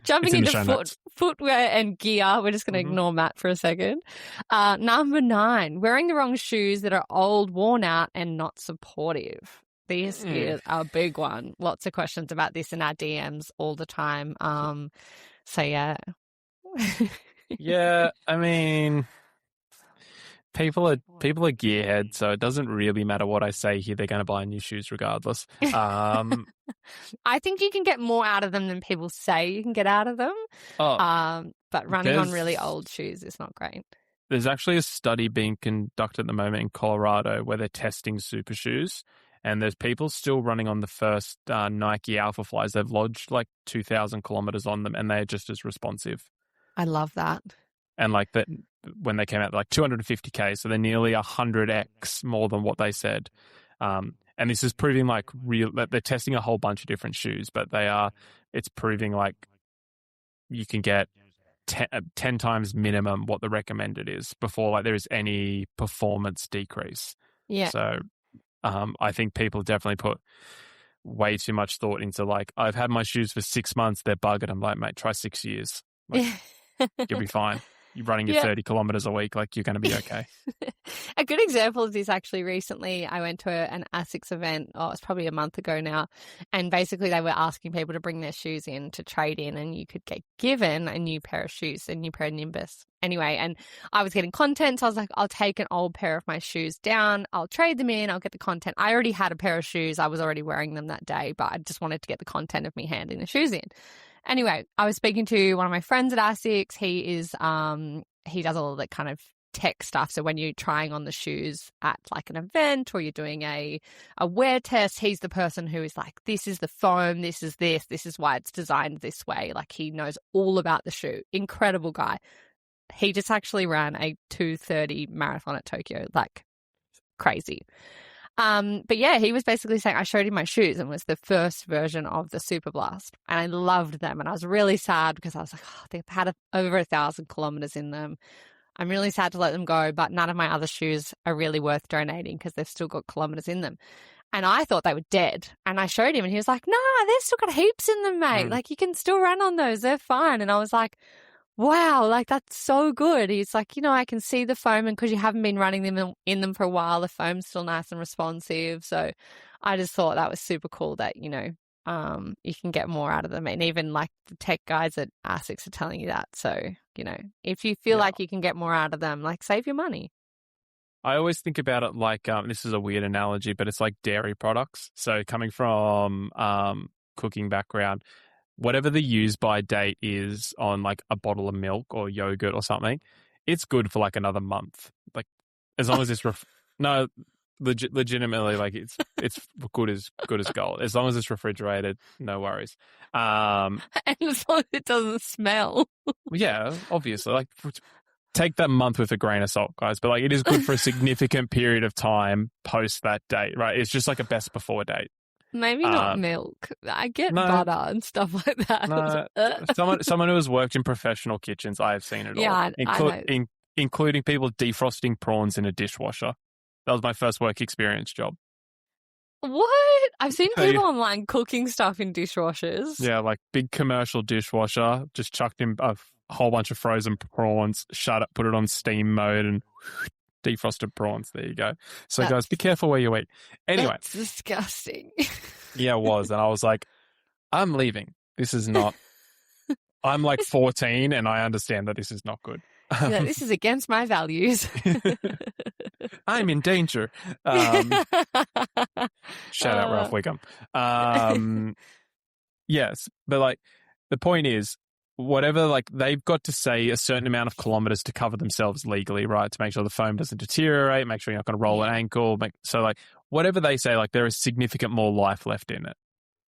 Jumping into footwear and gear. We're just going to ignore Matt for a second. Number 9, wearing the wrong shoes that are old, worn out, and not supportive. This is a big one. Lots of questions about this in our DMs all the time. So yeah. Yeah, I mean, people are gearheads, so it doesn't really matter what I say here. They're going to buy new shoes regardless. I think you can get more out of them than people say you can get out of them. But running on really old shoes is not great. There's actually a study being conducted at the moment in Colorado where they're testing super shoes. And there's people still running on the first Nike Alpha Flies. They've lodged like 2,000 kilometers on them, and they're just as responsive. I love that. And like that, when they came out, like 250K, so they're nearly 100x more than what they said. And this is proving like they're testing a whole bunch of different shoes, but it's proving like you can get 10 times minimum what the recommended is before like there is any performance decrease. Yeah. So I think people definitely put way too much thought into like, I've had my shoes for 6 months, they're buggered. I'm like, mate, try 6 years. Like, you'll be fine. You're running your 30 kilometers a week, like you're going to be okay. A good example of this actually recently, I went to an ASICS event, it's probably a month ago now, and basically they were asking people to bring their shoes in to trade in, and you could get given a new pair of shoes, a new pair of Nimbus. Anyway, and I was getting content, so I was like, I'll take an old pair of my shoes down, I'll trade them in, I'll get the content. I already had a pair of shoes, I was already wearing them that day, but I just wanted to get the content of me handing the shoes in. Anyway, I was speaking to one of my friends at ASICS. He does all the kind of tech stuff. So when you're trying on the shoes at like an event or you're doing a wear test, he's the person who is like, this is the foam, this is why it's designed this way. Like he knows all about the shoe. Incredible guy. He just actually ran a 2:30 marathon at Tokyo, like crazy. But yeah, he was basically saying, I showed him my shoes and it was the first version of the Super Blast. And I loved them. And I was really sad because I was like, they've had over 1,000 kilometers in them. I'm really sad to let them go, but none of my other shoes are really worth donating because they've still got kilometers in them. And I thought they were dead. And I showed him and he was like, nah, they've still got heaps in them, mate. Like you can still run on those. They're fine. And I was like, wow, like that's so good. He's like, I can see the foam, and because you haven't been running them in them for a while, the foam's still nice and responsive. So I just thought that was super cool that, you can get more out of them. And even like the tech guys at ASICS are telling you that. So, if you feel like you can get more out of them, like save your money. I always think about it like, this is a weird analogy, but it's like dairy products. So coming from cooking background, whatever the use by date is on like a bottle of milk or yogurt or something, it's good for like another month. Like as long as it's legitimately like it's good as gold. As long as it's refrigerated, no worries. And as long as it doesn't smell. Yeah, obviously. Like take that month with a grain of salt, guys. But like it is good for a significant period of time post that date, right? It's just like a best before date. Maybe not milk. I get butter and stuff like that. No, someone who has worked in professional kitchens, I have seen it all. I know. Including people defrosting prawns in a dishwasher. That was my first work experience job. What? I've seen people online cooking stuff in dishwashers. Yeah, like big commercial dishwasher, just chucked in a whole bunch of frozen prawns, put it on steam mode and defrosted prawns. There you go. So guys, be careful where you eat. Anyway. That's disgusting. Yeah, it was. And I was like, I'm leaving. This is not, I'm like 14 and I understand that this is not good. Yeah, this is against my values. I'm in danger. Shout out Ralph Wiggum. Yes, but like the point is, whatever, like they've got to say a certain amount of kilometers to cover themselves legally, right? To make sure the foam doesn't deteriorate, make sure you're not going to roll an ankle. So like whatever they say, like there is significant more life left in it.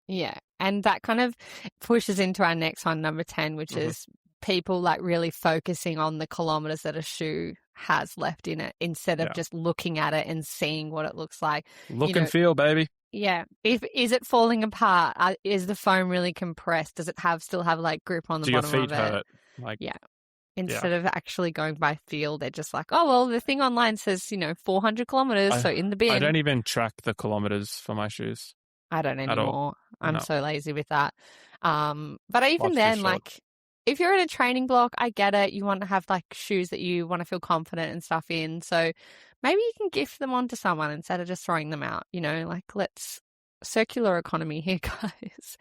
Yeah. And that kind of pushes into our next one, number 10, which is people like really focusing on the kilometers that a shoe has left in it instead of just looking at it and seeing what it looks like. Look and feel, baby. Yeah. Is it falling apart? Is the foam really compressed? Does it still have like grip on the bottom of it? Do your feet hurt? Like, yeah. Instead of actually going by feel, they're just like, oh, well, the thing online says, 400 kilometers, so in the bin. I don't even track the kilometers for my shoes. I don't anymore. I'm so lazy with that. But even then, like, if you're in a training block, I get it. You want to have like shoes that you want to feel confident and stuff in. So maybe you can gift them on to someone instead of just throwing them out, like let's circular economy here, guys.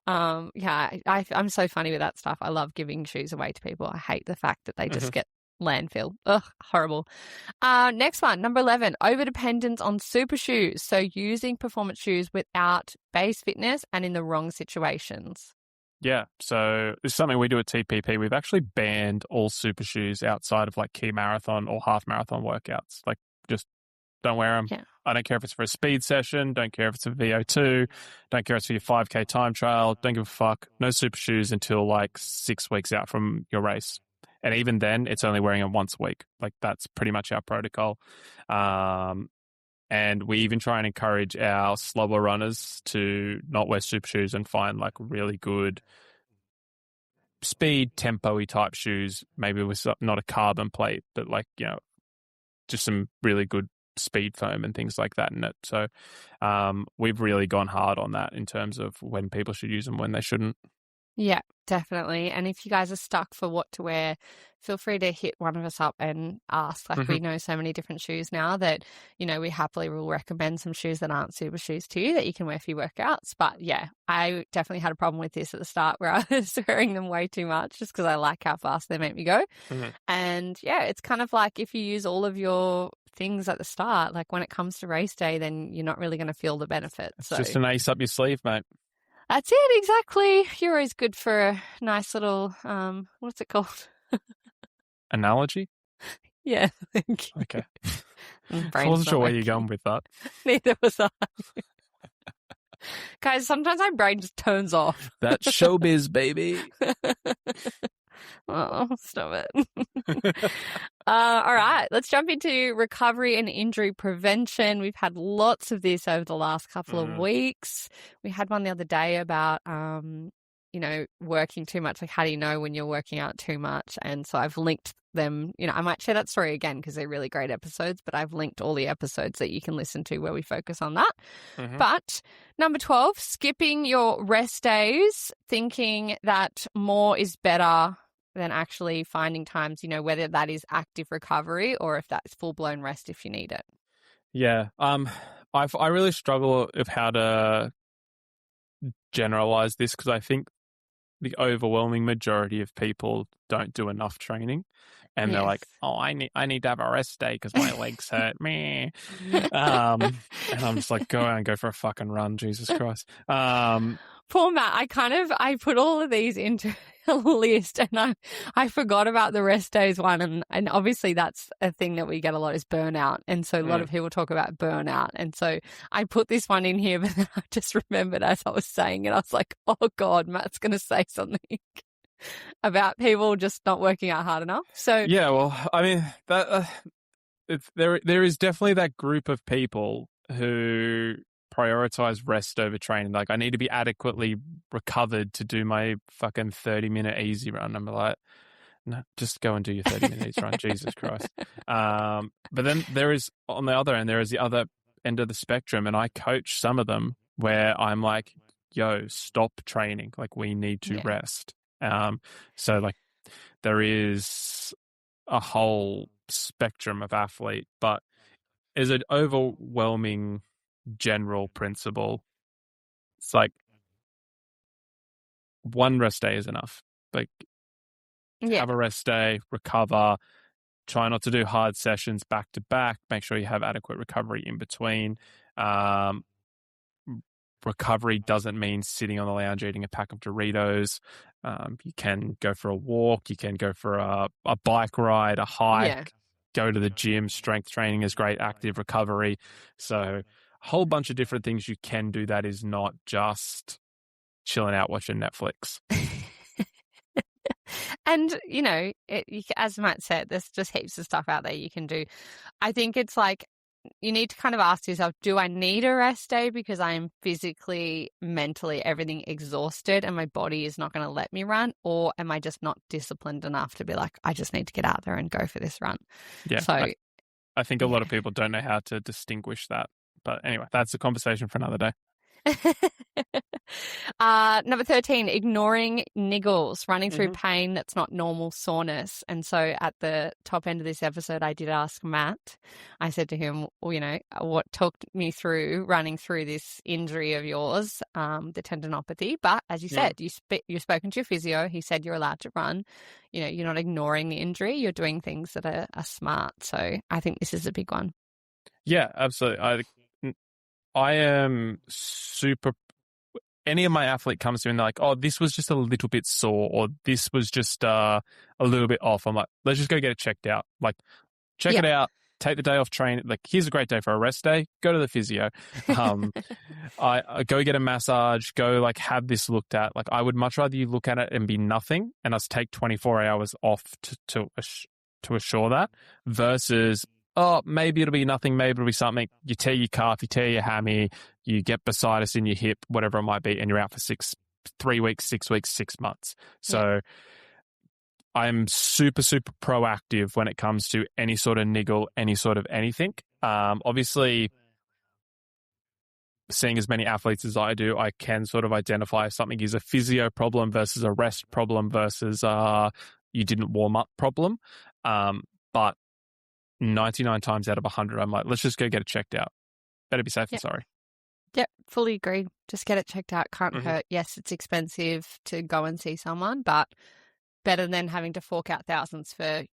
I'm so funny with that stuff. I love giving shoes away to people. I hate the fact that they just get landfill. Ugh, horrible. Next one, number 11, overdependence on super shoes. So using performance shoes without base fitness and in the wrong situations. Yeah, so this is something we do at TPP. We've actually banned all super shoes outside of like key marathon or half marathon workouts. Like, just don't wear them. Yeah. I don't care if it's for a speed session. Don't care if it's a VO2. Don't care if it's for your 5K time trial. Don't give a fuck. No super shoes until like 6 weeks out from your race. And even then, it's only wearing them once a week. Like, that's pretty much our protocol. And we even try and encourage our slower runners to not wear super shoes and find like really good speed, tempo-y type shoes, maybe with not a carbon plate, but like, just some really good speed foam and things like that in it. So we've really gone hard on that in terms of when people should use them, when they shouldn't. Yeah, definitely. And if you guys are stuck for what to wear, feel free to hit one of us up and ask. Like, we know so many different shoes now that, we happily will recommend some shoes that aren't super shoes to you that you can wear for your workouts. But yeah, I definitely had a problem with this at the start where I was wearing them way too much just because I like how fast they make me go. And yeah, it's kind of like if you use all of your things at the start, like when it comes to race day, then you're not really going to feel the benefit. It's just an ace up your sleeve, mate. That's it, exactly. You're always good for a nice little, what's it called? Analogy? Yeah, thank you. Okay. I wasn't sure where you're going with that. Neither was I. Guys, sometimes my brain just turns off. That's showbiz, baby. Oh, stop it. All right, let's jump into recovery and injury prevention. We've had lots of this over the last couple of weeks. We had one the other day about, working too much. Like, how do you know when you're working out too much? And so I've linked them. I might share that story again because they're really great episodes, but I've linked all the episodes that you can listen to where we focus on that. But number 12, skipping your rest days, thinking that more is better than actually finding times, whether that is active recovery or if that's full-blown rest if you need it. Yeah. I really struggle with how to generalize this because I think the overwhelming majority of people don't do enough training and they're like, oh, I need to have a rest day because my legs hurt. Meh. And I'm just like, go for a fucking run, Jesus Christ. Poor Matt, I put all of these into a list and I forgot about the rest days one. And obviously that's a thing that we get a lot is burnout. And so a lot of people talk about burnout. And so I put this one in here, but then I just remembered as I was saying it, I was like, oh God, Matt's going to say something about people just not working out hard enough. So yeah, well, I mean, that there is definitely that group of people who prioritize rest over training. Like, I need to be adequately recovered to do my fucking 30-minute easy run. I'm like, no, just go and do your 30-minute easy run. Jesus Christ. But then there is, on the other end, there is the other end of the spectrum, and I coach some of them where I'm like, yo, stop training. Like, we need to rest. So like there is a whole spectrum of athlete, but as an overwhelming general principle, it's like one rest day is enough. Like, have a rest day, recover, try not to do hard sessions back to back, make sure you have adequate recovery in between. Recovery doesn't mean sitting on the lounge eating a pack of Doritos. You can go for a walk, you can go for a bike ride, a hike, go to the gym. Strength training is great, active recovery. So a whole bunch of different things you can do that is not just chilling out watching Netflix. And, as Matt said, there's just heaps of stuff out there you can do. I think it's like, you need to kind of ask yourself, do I need a rest day because I am physically, mentally, everything exhausted and my body is not going to let me run? Or am I just not disciplined enough to be like, I just need to get out there and go for this run? Yeah. So I think a lot of people don't know how to distinguish that. But anyway, that's a conversation for another day. Number 13, ignoring niggles, running through pain that's not normal soreness. And so at the top end of this episode, I did ask Matt. I said to him, well, what talked me through running through this injury of yours, the tendinopathy. But as you said, you've spoken to your physio. He said you're allowed to run. You're not ignoring the injury. You're doing things that are smart. So I think this is a big one. Yeah, absolutely. I am super. Any of my athlete comes to me and they're like, "Oh, this was just a little bit sore, or this was just a little bit off." I'm like, "Let's just go get it checked out. Like, check it out. Take the day off training. Like, here's a great day for a rest day. Go to the physio. I go get a massage. Go have this looked at. Like, I would much rather you look at it and be nothing, and us take 24 hours off to assure that, versus, oh, maybe it'll be nothing, maybe it'll be something. You tear your calf, you tear your hammy, you get bursitis in your hip, whatever it might be, and you're out for 3 weeks, 6 weeks, 6 months. So I'm super, super proactive when it comes to any sort of niggle, any sort of anything. Obviously, seeing as many athletes as I do, I can sort of identify if something is a physio problem versus a rest problem versus you didn't warm up problem. But 99 times out of 100, I'm like, let's just go get it checked out. Better be safe than sorry. Yep, fully agree. Just get it checked out. Can't hurt. Yes, it's expensive to go and see someone, but better than having to fork out thousands for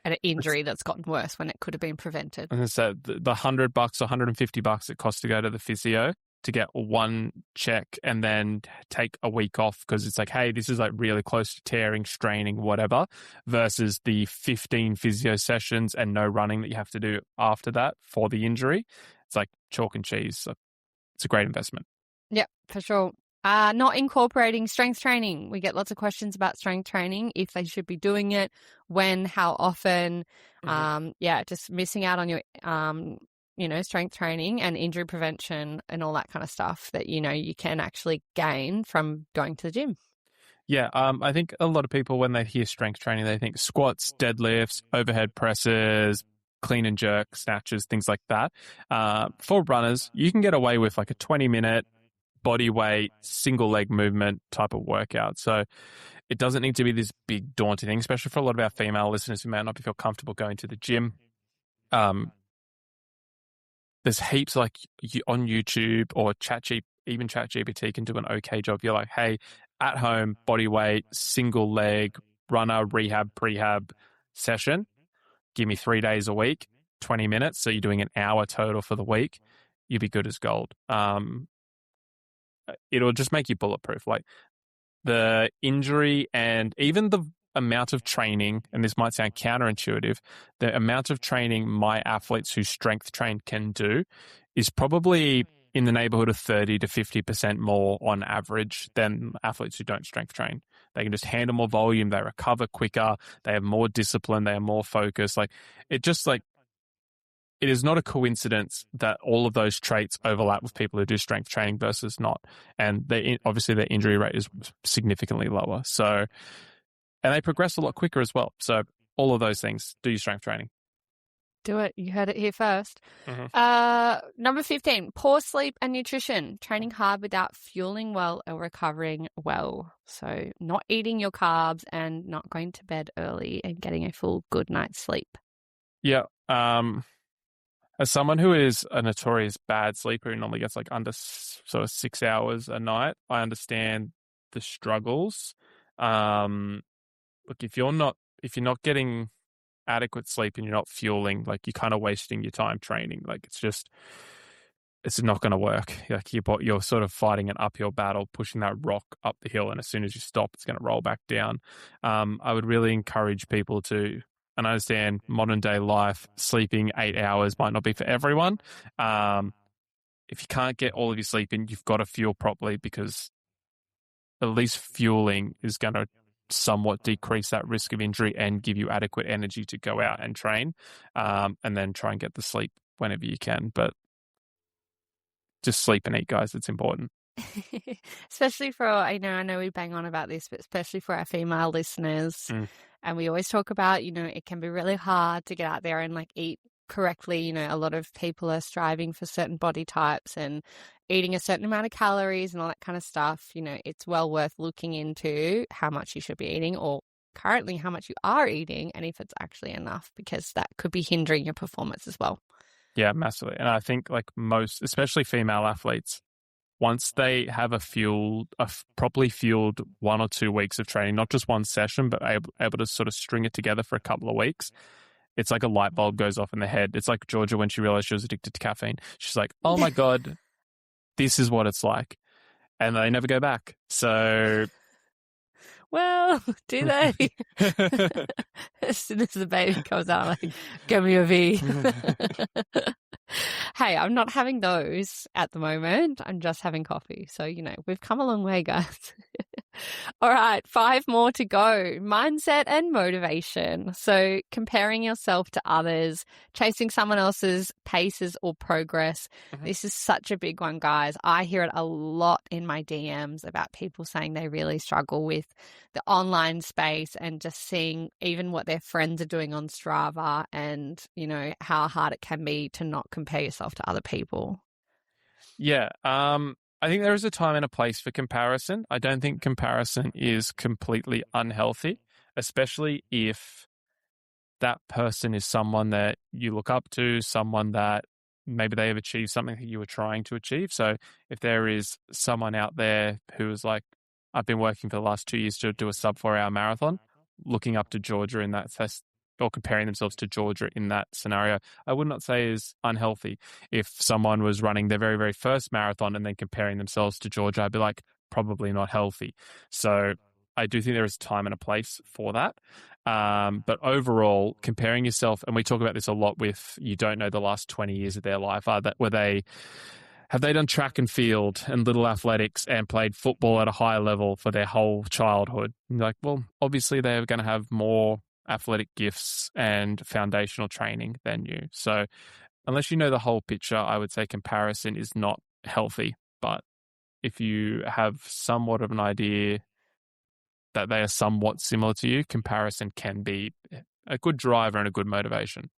an injury that's gotten worse when it could have been prevented. And so the $100 or $150 it costs to go to the physio to get one check and then take a week off because it's like, hey, this is really close to tearing, straining, whatever, versus the 15 physio sessions and no running that you have to do after that for the injury. It's like chalk and cheese. So it's a great investment. Yeah, for sure. Not incorporating strength training. We get lots of questions about strength training, if they should be doing it, when, how often. Just missing out on your strength training and injury prevention and all that kind of stuff that, you can actually gain from going to the gym. Yeah, I think a lot of people, when they hear strength training, they think squats, deadlifts, overhead presses, clean and jerk, snatches, things like that. For runners, you can get away with a 20-minute body weight, single leg movement type of workout. So it doesn't need to be this big daunting thing, especially for a lot of our female listeners who may not feel comfortable going to the gym. There's heaps on YouTube or even ChatGPT can do an okay job. You're like, hey, at home, body weight, single leg, runner, rehab, prehab session. Give me 3 days a week, 20 minutes. So you're doing an hour total for the week. You'll be good as gold. It'll just make you bulletproof. The injury and even the amount of training, and this might sound counterintuitive, the amount of training my athletes who strength train can do is probably in the neighborhood of 30 to 50% more on average than athletes who don't strength train. They can just handle more volume, they recover quicker, they have more discipline, they are more focused. It is not a coincidence that all of those traits overlap with people who do strength training versus not. And obviously their injury rate is significantly lower. So, and they progress a lot quicker as well. So all of those things, do your strength training. Do it. You heard it here first. Number 15, poor sleep and nutrition. Training hard without fueling well or recovering well. So not eating your carbs and not going to bed early and getting a full good night's sleep. Yeah. As someone who is a notorious bad sleeper who normally gets under sort of 6 hours a night, I understand the struggles. Look, if you're not getting adequate sleep and you're not fueling, you're kind of wasting your time training. It's not going to work. You're sort of fighting an uphill battle, pushing that rock up the hill, and as soon as you stop, it's going to roll back down. I would really encourage people to. And I understand modern day life, sleeping 8 hours might not be for everyone. If you can't get all of your sleep in, you've got to fuel properly, because at least fueling is going to somewhat decrease that risk of injury and give you adequate energy to go out and train, and then try and get the sleep whenever you can. But just sleep and eat, guys. It's important. Especially for, I know we bang on about this, but especially for our female listeners. And we always talk about, it can be really hard to get out there and like eat correctly. A lot of people are striving for certain body types and eating a certain amount of calories and all that kind of stuff. It's well worth looking into how much you should be eating, or currently how much you are eating, and if it's actually enough, because that could be hindering your performance as well. Yeah, massively. And I think like most, especially female athletes, once they have a properly fueled 1 or 2 weeks of training, not just one session, but able to sort of string it together for a couple of weeks, it's like a light bulb goes off in the head. It's like Georgia when she realized she was addicted to caffeine. She's like, oh my God, this is what it's like. And they never go back. So... Well, do they? As soon as the baby comes out, like, give me a V. Hey, I'm not having those at the moment. I'm just having coffee. So, we've come a long way, guys. All right, 5 more to go. Mindset and motivation. So comparing yourself to others, chasing someone else's paces or progress. This is such a big one, guys. I hear it a lot in my DMs about people saying they really struggle with the online space and just seeing even what their friends are doing on Strava and, how hard it can be to not compare yourself to other people. Yeah. I think there is a time and a place for comparison. I don't think comparison is completely unhealthy, especially if that person is someone that you look up to, someone that maybe they have achieved something that you were trying to achieve. So if there is someone out there who is like, I've been working for the last 2 years to do a sub 4-hour marathon, looking up to Georgia in that test, or comparing themselves to Georgia in that scenario, I would not say is unhealthy. If someone was running their very, very first marathon and then comparing themselves to Georgia, I'd be like, probably not healthy. So I do think there is time and a place for that. But overall, comparing yourself, and we talk about this a lot with, you don't know the last 20 years of their life, have they done track and field and little athletics and played football at a high level for their whole childhood? And you're like, well, obviously they're going to have more athletic gifts and foundational training than you. So unless you know the whole picture, I would say comparison is not healthy. But if you have somewhat of an idea that they are somewhat similar to you, comparison can be a good driver and a good motivation.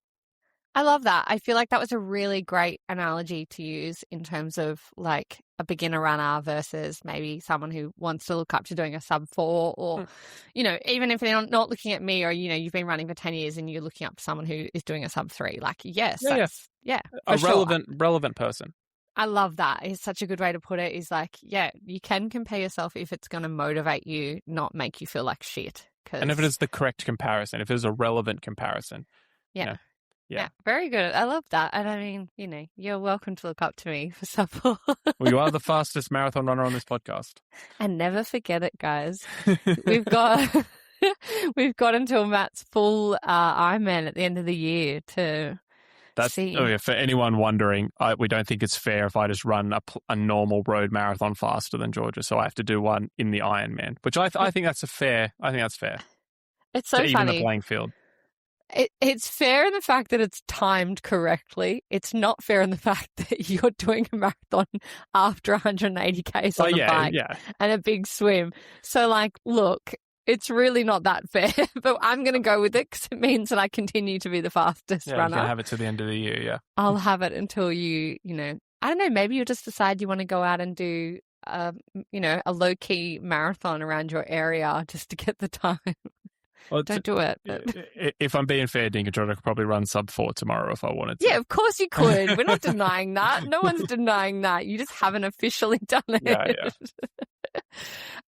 I love that. I feel like that was a really great analogy to use in terms of like a beginner runner versus maybe someone who wants to look up to doing a sub 4, or, even if they're not looking at me, or, you've been running for 10 years and you're looking up to someone who is doing a sub 3. Like, yes. A relevant person. I love that. It's such a good way to put it, is like, you can compare yourself if it's going to motivate you, not make you feel like shit. And if it is the correct comparison, if it is a relevant comparison. Yeah, very good. I love that. And I mean, you're welcome to look up to me for support. Well, you are the fastest marathon runner on this podcast. And never forget it, guys. We've got until Matt's full Ironman at the end of the year to see. Oh yeah, for anyone wondering, we don't think it's fair if I just run a normal road marathon faster than Georgia. So I have to do one in the Ironman, which I think that's fair. It's so funny. Even the playing field. It's fair in the fact that it's timed correctly. It's not fair in the fact that you're doing a marathon after 180 Ks on the bike and a big swim. So, like, look, it's really not that fair, but I'm going to go with it because it means that I continue to be the fastest runner. You can have it to the end of the year, yeah. I'll have it until I don't know, maybe you'll just decide you want to go out and do, a low-key marathon around your area just to get the time. Well, don't do it. But... If I'm being fair, Dinka George, I could probably run sub 4 tomorrow if I wanted to. Yeah, of course you could. We're not denying that. No one's denying that. You just haven't officially done it.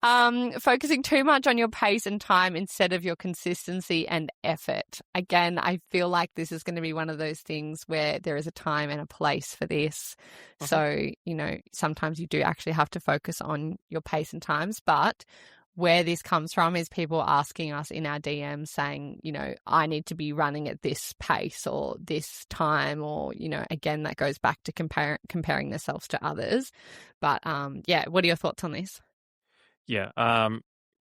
Yeah. Focusing too much on your pace and time instead of your consistency and effort. Again, I feel like this is going to be one of those things where there is a time and a place for this. So, sometimes you do actually have to focus on your pace and times, but where this comes from is people asking us in our DMs saying, I need to be running at this pace or this time, or, again, that goes back to comparing themselves to others. But what are your thoughts on this? Yeah.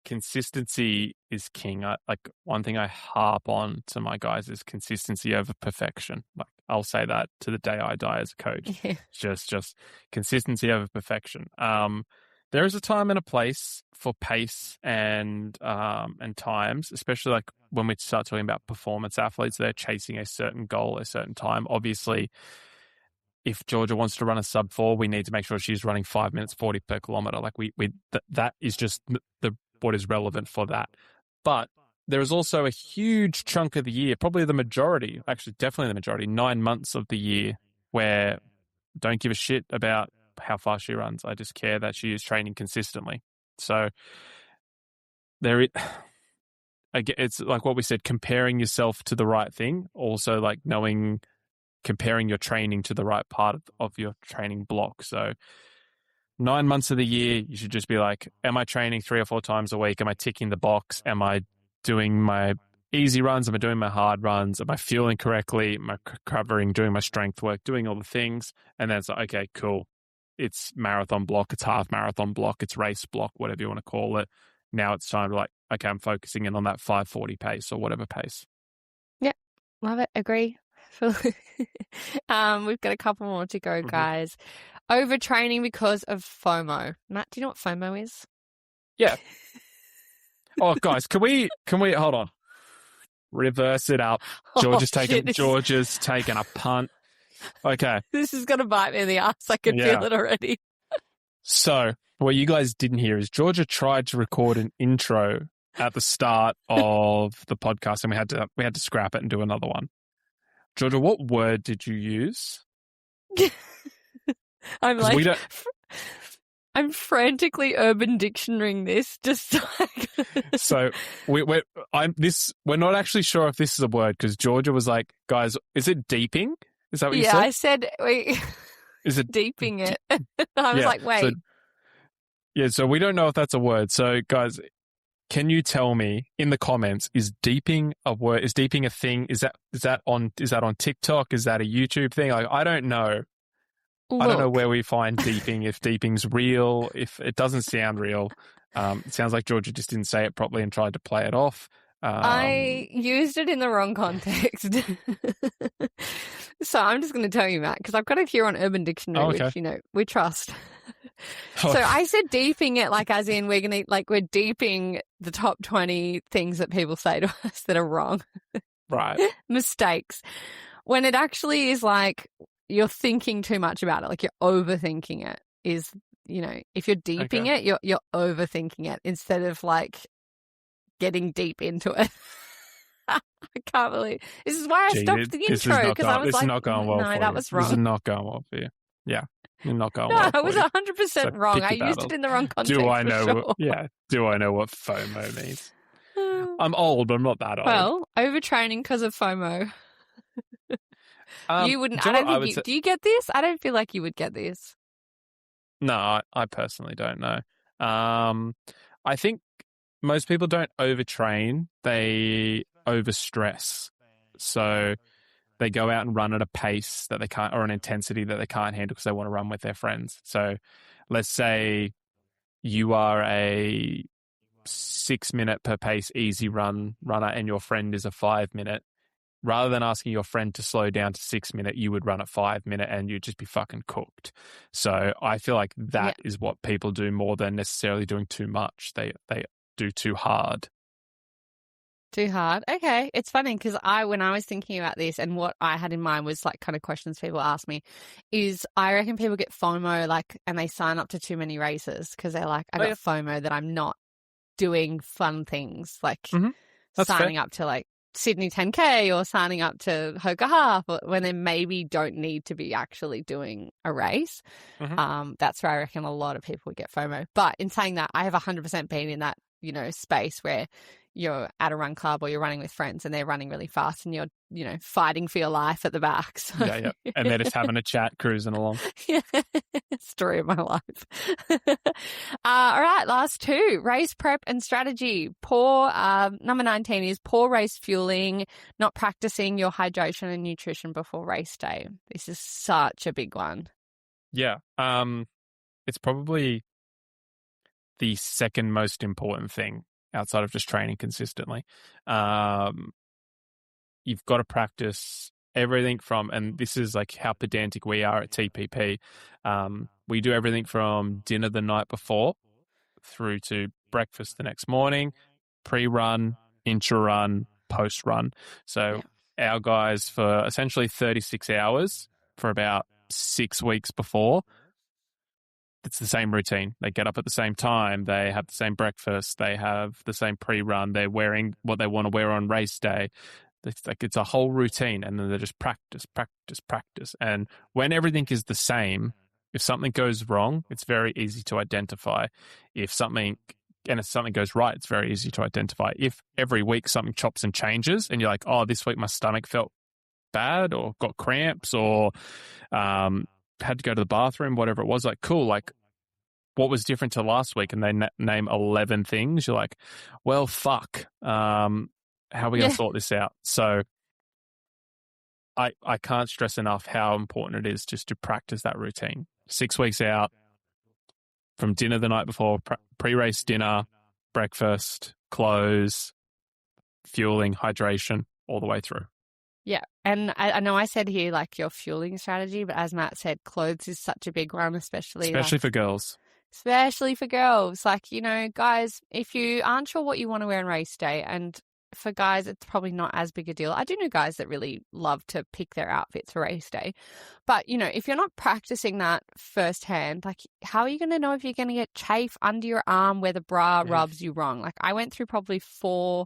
consistency is king. Like one thing I harp on to my guys is consistency over perfection. Like I'll say that to the day I die as a coach. Yeah. Just consistency over perfection. There is a time and a place for pace and times, especially like when we start talking about performance athletes. They're chasing a certain goal, a certain time. Obviously, if Georgia wants to run a sub 4, we need to make sure she's running 5 minutes 40 per kilometer. Like that is just what is relevant for that. But there is also a huge chunk of the year, probably the majority, actually definitely the majority, 9 months of the year where don't give a shit about how fast she runs. I just care that she is training consistently. So it's like what we said, comparing yourself to the right thing. Also like comparing your training to the right part of your training block. So 9 months of the year, you should just be like, am I training 3 or 4 times a week? Am I ticking the box? Am I doing my easy runs? Am I doing my hard runs? Am I fueling correctly? Am I covering, doing my strength work, doing all the things? And then it's like, okay, cool. It's marathon block, it's half marathon block, it's race block, whatever you want to call it. Now it's time to like, okay, I'm focusing in on that 5:40 pace or whatever pace. Yeah, love it. Agree. We've got a couple more to go, guys. Overtraining because of FOMO. Matt, do you know what FOMO is? Yeah. Oh, guys, can we hold on? Reverse it up. Georgia's taking a punt. Okay. This is going to bite me in the ass. I can feel it already. So what you guys didn't hear is Georgia tried to record an intro at the start of the podcast, and we had to scrap it and do another one. Georgia, what word did you use? I'm like, I'm frantically Urban Dictionarying this, just like. So we're not actually sure if this is a word because Georgia was like, guys, is it deeping? Is that what you said? Yeah, I said, is it deeping it? I was like, wait. So we don't know if that's a word. So guys, can you tell me in the comments, is deeping a word? Is deeping a thing? Is that on TikTok? Is that a YouTube thing? Like, I don't know. Look, I don't know where we find deeping, if deeping's real, if it doesn't sound real. It sounds like Georgia just didn't say it properly and tried to play it off. I used it in the wrong context. So I'm just going to tell you, Matt, because I've got it here on Urban Dictionary, which, we trust. So I said deeping it, like as in we're deeping the top 20 things that people say to us that are wrong. Right. Mistakes. When it actually is like you're thinking too much about it, like you're overthinking it is, if you're deeping it, you're overthinking it instead of like getting deep into it. I can't believe this is why I stopped the intro because I was like, "This is not going well. No, that was wrong. This is not going well for you." Yeah, you're not going well. No, I was 100% wrong. I used it in the wrong context. Do I know? Sure. Do I know what FOMO means? I'm old, but I'm not that old. Well, overtraining because of FOMO. You wouldn't. Do you get this? I don't feel like you would get this. No, I personally don't know. I think most people don't overtrain. They overstress. So they go out and run at a pace that they can't, or an intensity that they can't handle because they want to run with their friends. So let's say you are a 6 minute per pace easy runner and your friend is a 5 minute. Rather than asking your friend to slow down to 6 minute, you would run at 5 minute and you'd just be fucking cooked. So I feel like that is what people do more than necessarily doing too much. They do too hard. Too hard. Okay. It's funny because when I was thinking about this and what I had in mind was like kind of questions people ask me is I reckon people get FOMO and they sign up to too many races because they're like, I got FOMO that I'm not doing fun things like signing up to like Sydney 10K or signing up to Hoka Half when they maybe don't need to be actually doing a race. That's where I reckon a lot of people would get FOMO. But in saying that, I have 100% been in that, space where you're at a run club or you're running with friends and they're running really fast and you're, fighting for your life at the back. So. Yeah. And they're just having a chat, cruising along. Yeah. Story of my life. All right. Last two, race prep and strategy. Number 19 is poor race fueling, not practicing your hydration and nutrition before race day. This is such a big one. Yeah. It's probably the second most important thing outside of just training consistently. You've got to practice everything from, and this is like how pedantic we are at TPP. We do everything from dinner the night before through to breakfast the next morning, pre-run, intra-run, post-run. So our guys, for essentially 36 hours for about 6 weeks before, it's the same routine. They get up at the same time. They have the same breakfast. They have the same pre-run. They're wearing what they want to wear on race day. It's a whole routine, and then they just practice. And when everything is the same, if something goes wrong, it's very easy to identify. If something goes right, it's very easy to identify. If every week something chops and changes, and you're like, oh, this week my stomach felt bad or got cramps or had to go to the bathroom, whatever it was, like, cool, like, what was different to last week? And they name 11 things. You're like, well, fuck. How are we going to sort this out? So I can't stress enough how important it is just to practice that routine. 6 weeks out, from dinner the night before, pre-race dinner, breakfast, clothes, fueling, hydration, all the way through. Yeah. And I know I said here, like, your fueling strategy, but as Matt said, clothes is such a big one, especially for girls. Especially for girls. Like, you know, guys, if you aren't sure what you want to wear on race day, and for guys, it's probably not as big a deal. I do know guys that really love to pick their outfits for race day. But, you know, if you're not practicing that firsthand, like, how are you going to know if you're going to get chafe under your arm where the bra rubs you wrong? Like, I went through probably 4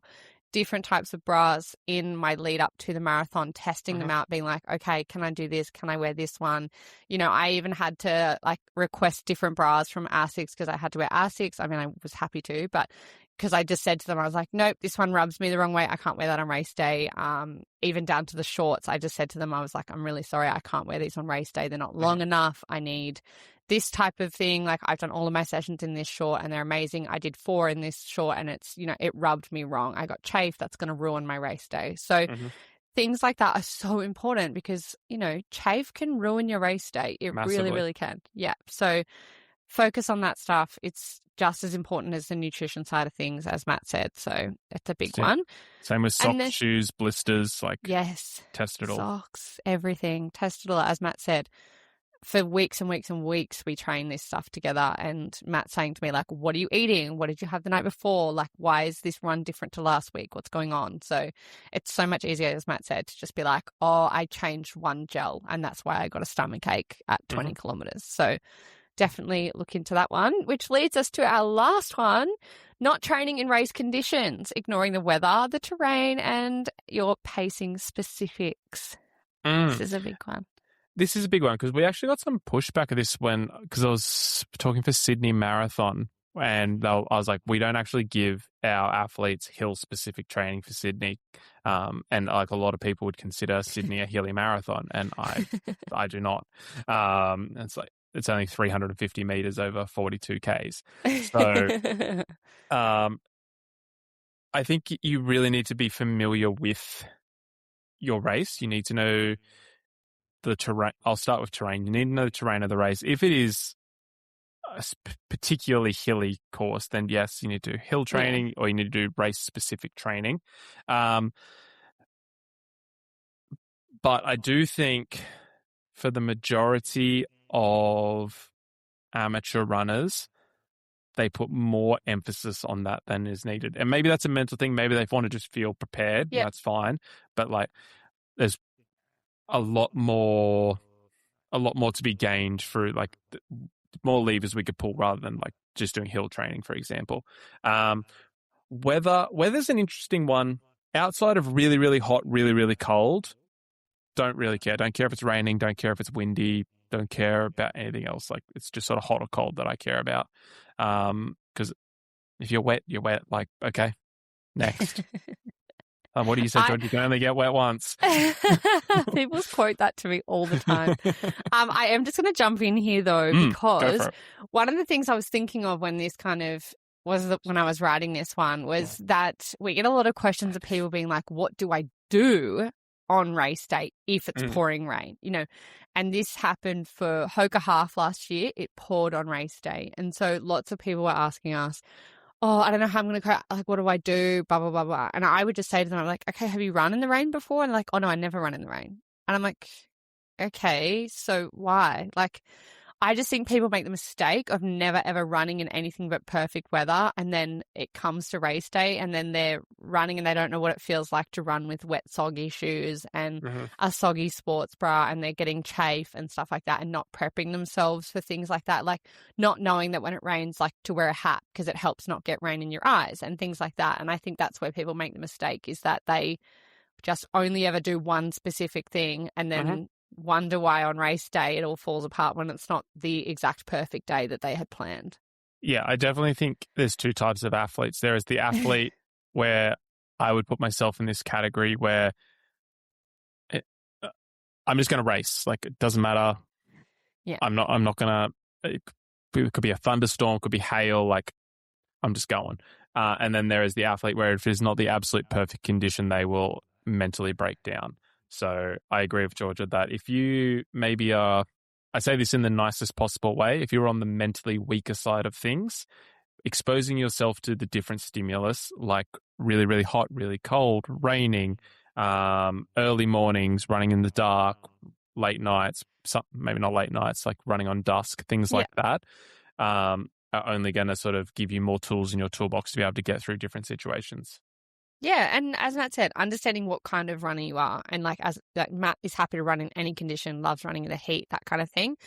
different types of bras in my lead up to the marathon, testing them out, being like, okay, can I do this? Can I wear this one? You know, I even had to like request different bras from Asics because I had to wear Asics. I mean, I was happy to, but because I just said to them, I was like, nope, this one rubs me the wrong way. I can't wear that on race day. Even down to the shorts, I just said to them, I was like, I'm really sorry, I can't wear these on race day. They're not long enough. I need this type of thing. Like, I've done all of my sessions in this short and they're amazing. I did 4 in this short and it's, you know, it rubbed me wrong. I got chafe. That's going to ruin my race day. So things like that are so important because, you know, chafe can ruin your race day. It really, really can. Yeah. So focus on that stuff. It's just as important as the nutrition side of things, as Matt said. So it's a big one. Same with socks, shoes, blisters, like, test it all. Socks, everything. Test it all, as Matt said. For weeks and weeks and weeks, we train this stuff together. And Matt's saying to me, like, what are you eating? What did you have the night before? Like, why is this run different to last week? What's going on? So it's so much easier, as Matt said, to just be like, oh, I changed one gel and that's why I got a stomach ache at 20 kilometers. So definitely look into that one, which leads us to our last one, not training in race conditions, ignoring the weather, the terrain, and your pacing specifics. This is a big one. This is a big one because we actually got some pushback of this because I was talking for Sydney Marathon and I was like, we don't actually give our athletes hill-specific training for Sydney. And like a lot of people would consider Sydney a hilly marathon and I do not. It's like, it's only 350 meters over 42 Ks. So I think you really need to be familiar with your race. You need to know the terrain. I'll start with terrain. You need to know the terrain of the race. If it is a particularly hilly course, then yes, you need to do hill training or you need to do race-specific training. But I do think for the majority of amateur runners, they put more emphasis on that than is needed. And maybe that's a mental thing. Maybe they want to just feel prepared. Yeah. That's fine. But like, there's a lot more to be gained through like more levers we could pull rather than like just doing hill training, for example. Weather's an interesting one. Outside of really, really hot, really, really cold, don't really care. Don't care if it's raining. Don't care if it's windy. Don't care about anything else. Like, it's just sort of hot or cold that I care about. Because if you're wet, you're wet. Like, okay, next. What do you say, George? You can only get wet once. People quote that to me all the time. I am just going to jump in here, though, because one of the things I was thinking of when this kind of when I was writing this one was that we get a lot of questions of people being like, what do I do on race day if it's pouring rain? You know, and this happened for Hoka Half last year. It poured on race day. And so lots of people were asking us, oh, I don't know how I'm going to, like, what do I do? Blah, blah, blah, blah. And I would just say to them, I'm like, okay, have you run in the rain before? And like, oh no, I never run in the rain. And I'm like, okay, so why? Like, I just think people make the mistake of never ever running in anything but perfect weather. And then it comes to race day and then they're running and they don't know what it feels like to run with wet, soggy shoes and a soggy sports bra, and they're getting chafe and stuff like that and not prepping themselves for things like that. Like not knowing that when it rains, like to wear a hat because it helps not get rain in your eyes and things like that. And I think that's where people make the mistake, is that they just only ever do one specific thing and then wonder why on race day it all falls apart when it's not the exact perfect day that they had planned. Yeah, I definitely think there's two types of athletes. There is the athlete where I would put myself in this category where I'm just going to race. Like, it doesn't matter. Yeah. I'm not going to, it could be a thunderstorm, could be hail. Like, I'm just going. And then there is the athlete where if it's not the absolute perfect condition, they will mentally break down. So I agree with Georgia that if you maybe are, I say this in the nicest possible way, if you're on the mentally weaker side of things, exposing yourself to the different stimulus, like really, really hot, really cold, raining, early mornings, running in the dark, late nights, maybe not late nights, like running on dusk, things like that, are only going to sort of give you more tools in your toolbox to be able to get through different situations. Yeah, and as Matt said, understanding what kind of runner you are, and like Matt is happy to run in any condition, loves running in the heat, that kind of thing.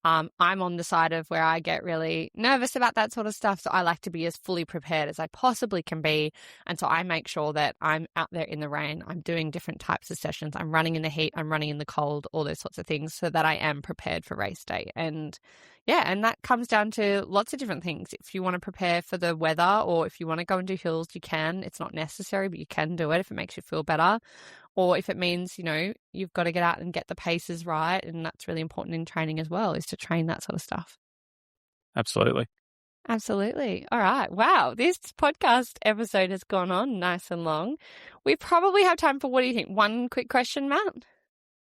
I'm on the side of where I get really nervous about that sort of stuff, so I like to be as fully prepared as I possibly can be, and so I make sure that I'm out there in the rain, I'm doing different types of sessions, I'm running in the heat, I'm running in the cold, all those sorts of things, so that I am prepared for race day. And yeah, and that comes down to lots of different things. If you want to prepare for the weather or if you want to go and do hills, you can. It's not necessary, but you can do it if it makes you feel better. Or if it means, you know, you've got to get out and get the paces right. And that's really important in training as well, is to train that sort of stuff. Absolutely. Absolutely. All right. Wow. This podcast episode has gone on nice and long. We probably have time for, what do you think? One quick question, Matt?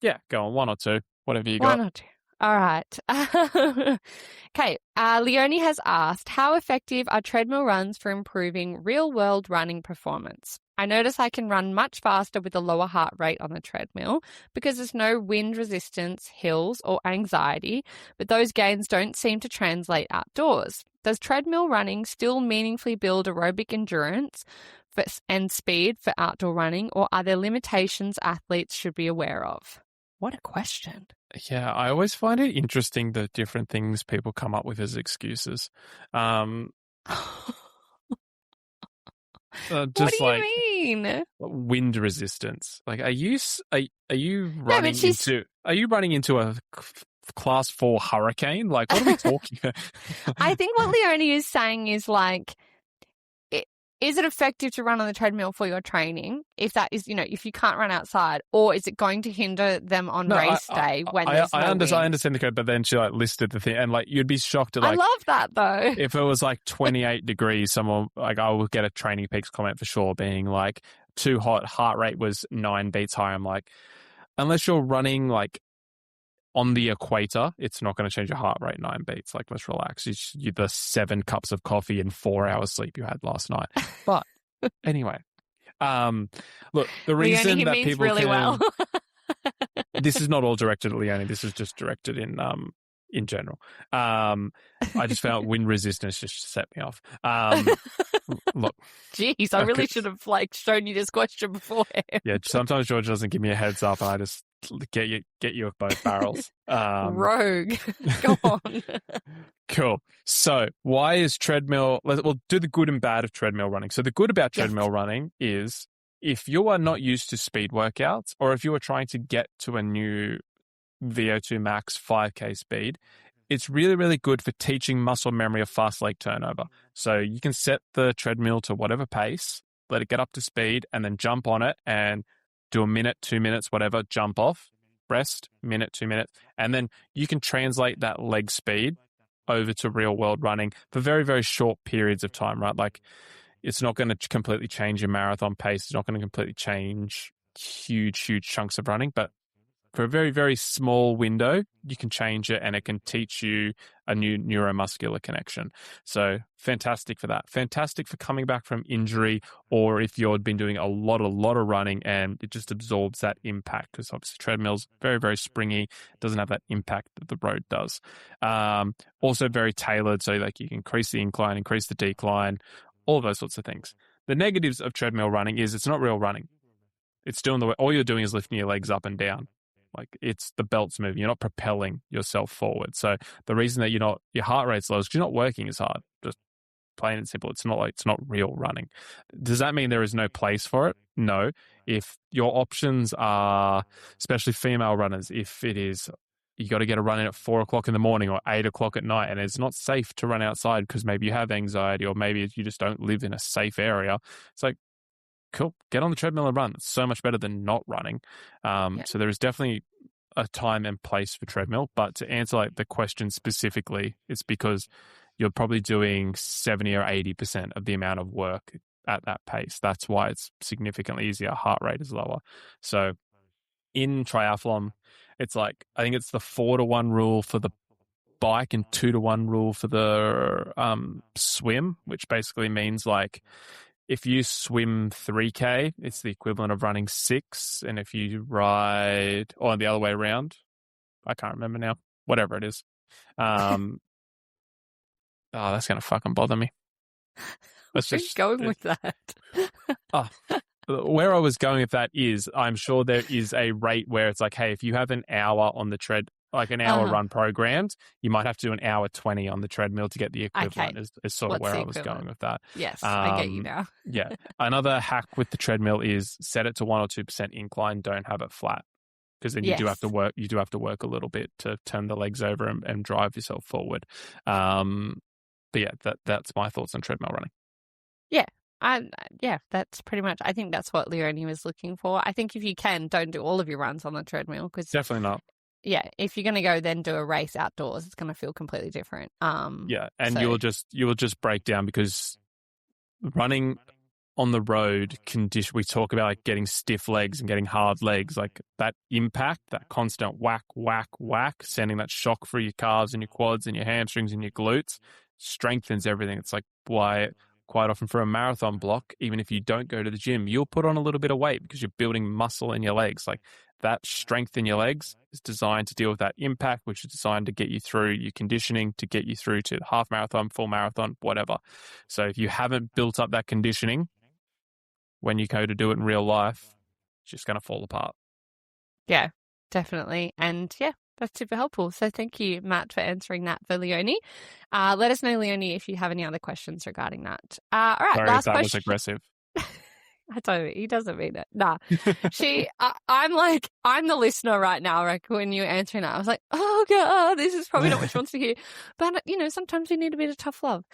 Yeah, go on. One or two, whatever you got. One or two. All right. Okay. Leonie has asked, how effective are treadmill runs for improving real-world running performance? I notice I can run much faster with a lower heart rate on the treadmill because there's no wind resistance, hills, or anxiety, but those gains don't seem to translate outdoors. Does treadmill running still meaningfully build aerobic endurance and speed for outdoor running, or are there limitations athletes should be aware of? What a question. Yeah, I always find it interesting the different things people come up with as excuses. What do you mean? Wind resistance. Like, are you running into a class 4 hurricane? Like, what are we talking about? I think what Leonie is saying is like, is it effective to run on the treadmill for your training? If that is, you know, if you can't run outside, or is it going to hinder them on race day when there's no wind? I understand the code, but then she like listed the thing, and like you'd be shocked at like. I love that though. If it was like 28 degrees, someone like I would get a Training Peaks comment for sure, being like too hot, heart rate was 9 beats high. I'm like, unless you're running like on the equator, it's not going to change your heart rate 9 beats. Like, let's relax. You the 7 cups of coffee and 4 hours sleep you had last night. But anyway, look, the reason Leonie, that means people really well. This is not all directed at Leonie. This is just directed in general. I just found wind resistance just set me off. Look, jeez, I really should have like shown you this question beforehand. Yeah, sometimes George doesn't give me a heads up, and I just get you with both barrels. Rogue. Go on. Cool. So why is treadmill, we'll do the good and bad of treadmill running. So the good about treadmill running is if you are not used to speed workouts, or if you are trying to get to a new VO2 max 5K speed, it's really, really good for teaching muscle memory of fast leg turnover. So you can set the treadmill to whatever pace, let it get up to speed, and then jump on it and do a minute, 2 minutes, whatever, jump off, rest, minute, 2 minutes. And then you can translate that leg speed over to real world running for very, very short periods of time, right? Like, it's not going to completely change your marathon pace. It's not going to completely change huge, huge chunks of running, but for a very, very small window, you can change it and it can teach you a new neuromuscular connection. So fantastic for that. Fantastic for coming back from injury, or if you've been doing a lot of running and it just absorbs that impact, because obviously treadmill's very, very springy, doesn't have that impact that the road does. Also very tailored, so like you can increase the incline, increase the decline, all those sorts of things. The negatives of treadmill running is it's not real running. It's doing all you're doing is lifting your legs up and down. Like it's the belt's moving. You're not propelling yourself forward. So the reason that your heart rate's low is because you're not working as hard. Just plain and simple. It's not real running. Does that mean there is no place for it? No. If your options are, especially female runners, if it is, you got to get a run in at 4 o'clock in the morning or 8 o'clock at night, and it's not safe to run outside because maybe you have anxiety or maybe you just don't live in a safe area. It's like, cool, get on the treadmill and run. It's so much better than not running. So there is definitely a time and place for treadmill. But to answer like the question specifically, it's because you're probably doing 70 or 80% of the amount of work at that pace. That's why it's significantly easier. Heart rate is lower. So in triathlon, it's like, I think it's the 4-to-1 rule for the bike and 2-to-1 rule for the swim, which basically means like, if you swim 3K, it's the equivalent of running 6. And if you ride, or the other way around, I can't remember now, whatever it is. Oh, that's going to fucking bother me. Where are you going with that? Where I was going with that is, I'm sure there is a rate where it's like, hey, if you have an hour on the like an hour run programmed, you might have to do an hour 20 on the treadmill to get the equivalent. Is sort of where I was going with that. Yes, I get you now. Yeah. Another hack with the treadmill is set it to 1 or 2% incline. Don't have it flat, because then you do have to work. You do have to work a little bit to turn the legs over and drive yourself forward. But yeah, that's my thoughts on treadmill running. Yeah. That's pretty much, I think that's what Leonie was looking for. I think if you can, don't do all of your runs on the treadmill, because definitely not. Yeah, if you're going to go then do a race outdoors, it's going to feel completely different. Yeah, and you will just break down, because running on the road we talk about like getting stiff legs and getting hard legs, like that impact, that constant whack, whack, whack, sending that shock through your calves and your quads and your hamstrings and your glutes, strengthens everything. It's like why quite often for a marathon block, even if you don't go to the gym, you'll put on a little bit of weight because you're building muscle in your legs. Like that strength in your legs is designed to deal with that impact, which is designed to get you through your conditioning, to get you through to the half marathon, full marathon, whatever. So if you haven't built up that conditioning, when you go to do it in real life, it's just going to fall apart. Yeah, definitely. And yeah, that's super helpful. So thank you, Matt, for answering that for Leonie. Let us know, Leonie, if you have any other questions regarding that. All right, sorry last if that question. was aggressive. I don't. He doesn't mean it. Nah. I'm the listener right now. Like when you were answering that, I was like, oh god, this is probably not what she wants to hear. But sometimes we need a bit of tough love.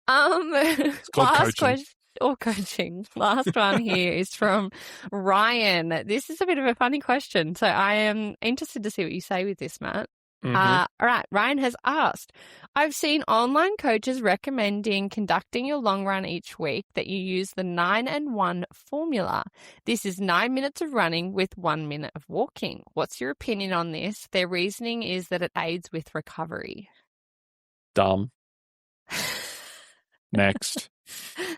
It's called last coaching. question. Or coaching. Last one here is from Ryan. This is a bit of a funny question, so I am interested to see what you say with this, Matt. Mm-hmm. All right. Ryan has asked, I've seen online coaches recommending conducting your long run each week that you use the 9-and-1 formula. This is 9 minutes of running with 1 minute of walking. What's your opinion on this? Their reasoning is that it aids with recovery. Dumb. Next.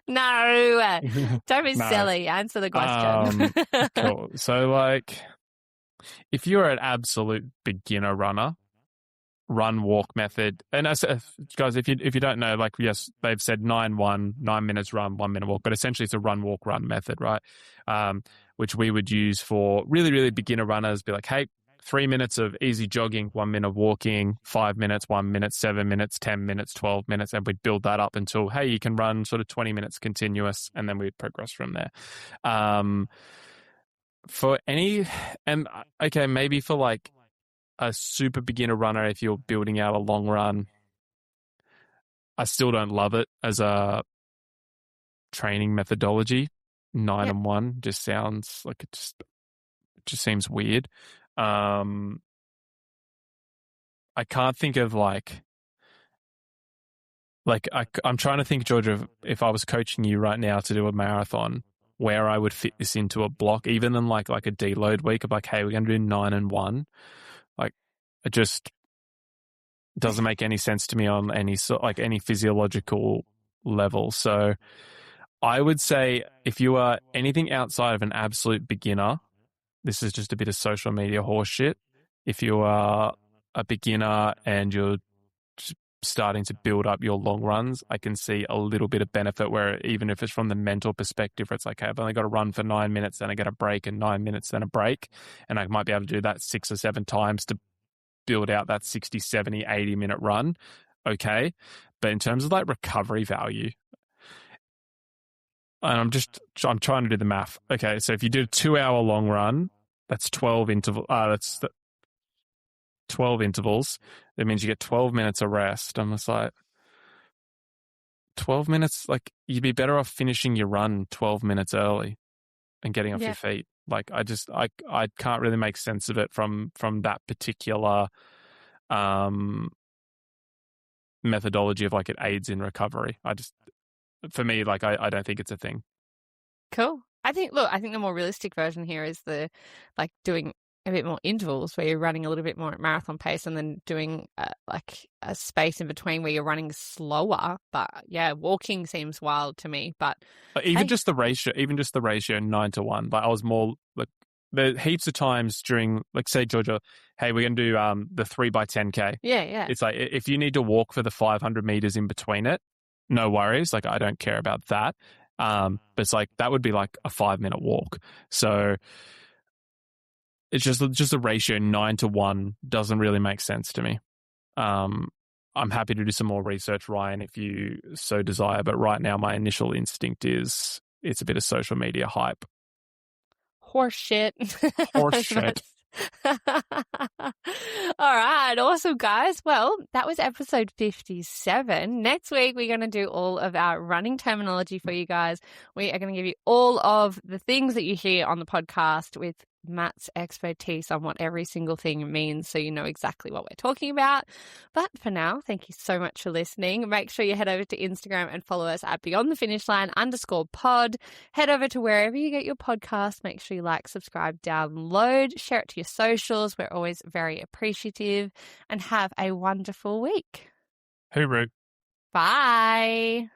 No, don't be silly. Answer the question. Cool. So, like, if you're an absolute beginner runner, run walk method, and guys, if you don't know, like, yes, they've said 9-1, 9 minutes run, 1 minute walk, but essentially it's a run walk run method, right? Which we would use for really, really beginner runners. Be like, hey, 3 minutes of easy jogging, 1 minute walking, 5 minutes, 1 minute, 7 minutes, 10 minutes, 12 minutes. And we'd build that up until, hey, you can run sort of 20 minutes continuous. And then we'd progress from there. Maybe for like a super beginner runner, if you're building out a long run, I still don't love it as a training methodology. 9-and-1 just sounds like it just seems weird. I can't think of I'm trying to think, Georgia, if I was coaching you right now to do a marathon, where I would fit this into a block, even in like a deload week of like, hey, we're going to do 9 and 1. Like, it just doesn't make any sense to me on any physiological level. So I would say if you are anything outside of an absolute beginner, this is just a bit of social media horseshit. If you are a beginner and you're starting to build up your long runs, I can see a little bit of benefit where even if it's from the mental perspective, where it's like, hey, I've only got to run for 9 minutes, then I get a break, and 9 minutes, then a break. And I might be able to do that 6 or 7 times to build out that 60, 70, 80-minute run. Okay. But in terms of like recovery value, and I'm trying to do the math. Okay. So if you did a 2-hour long run, that's 12 12 intervals. That means you get 12 minutes of rest. I'm just like, 12 minutes, like you'd be better off finishing your run 12 minutes early and getting off your feet. Like I can't really make sense of it from that particular methodology of like it aids in recovery. For me, like I don't think it's a thing. Cool. I think the more realistic version here is the like doing a bit more intervals where you're running a little bit more at marathon pace and then doing like a space in between where you're running slower. But yeah, walking seems wild to me. But even just the ratio 9-1. Like I was more like there heaps of times during, like, say, Georgia, hey, we're going to do the 3x10K. Yeah. It's like if you need to walk for the 500 meters in between it, no worries. Like I don't care about that. But it's like that would be like a 5-minute walk. So it's just a ratio 9-1 doesn't really make sense to me. I'm happy to do some more research, Ryan, if you so desire. But right now, my initial instinct is it's a bit of social media hype. Horseshit. Horseshit. All right, awesome, guys. Well, that was episode 57. Next week, we're going to do all of our running terminology for you guys. We are going to give you all of the things that you hear on the podcast with Matt's expertise on what every single thing means, so you know exactly what we're talking about. But for now, thank you so much for listening. Make sure you head over to Instagram and follow us at BeyondTheFinishLine_pod. Head over to wherever you get your podcast. Make sure you like, subscribe, download, share it to your socials. We're always very appreciative, and have a wonderful week. Hooroo. Bye.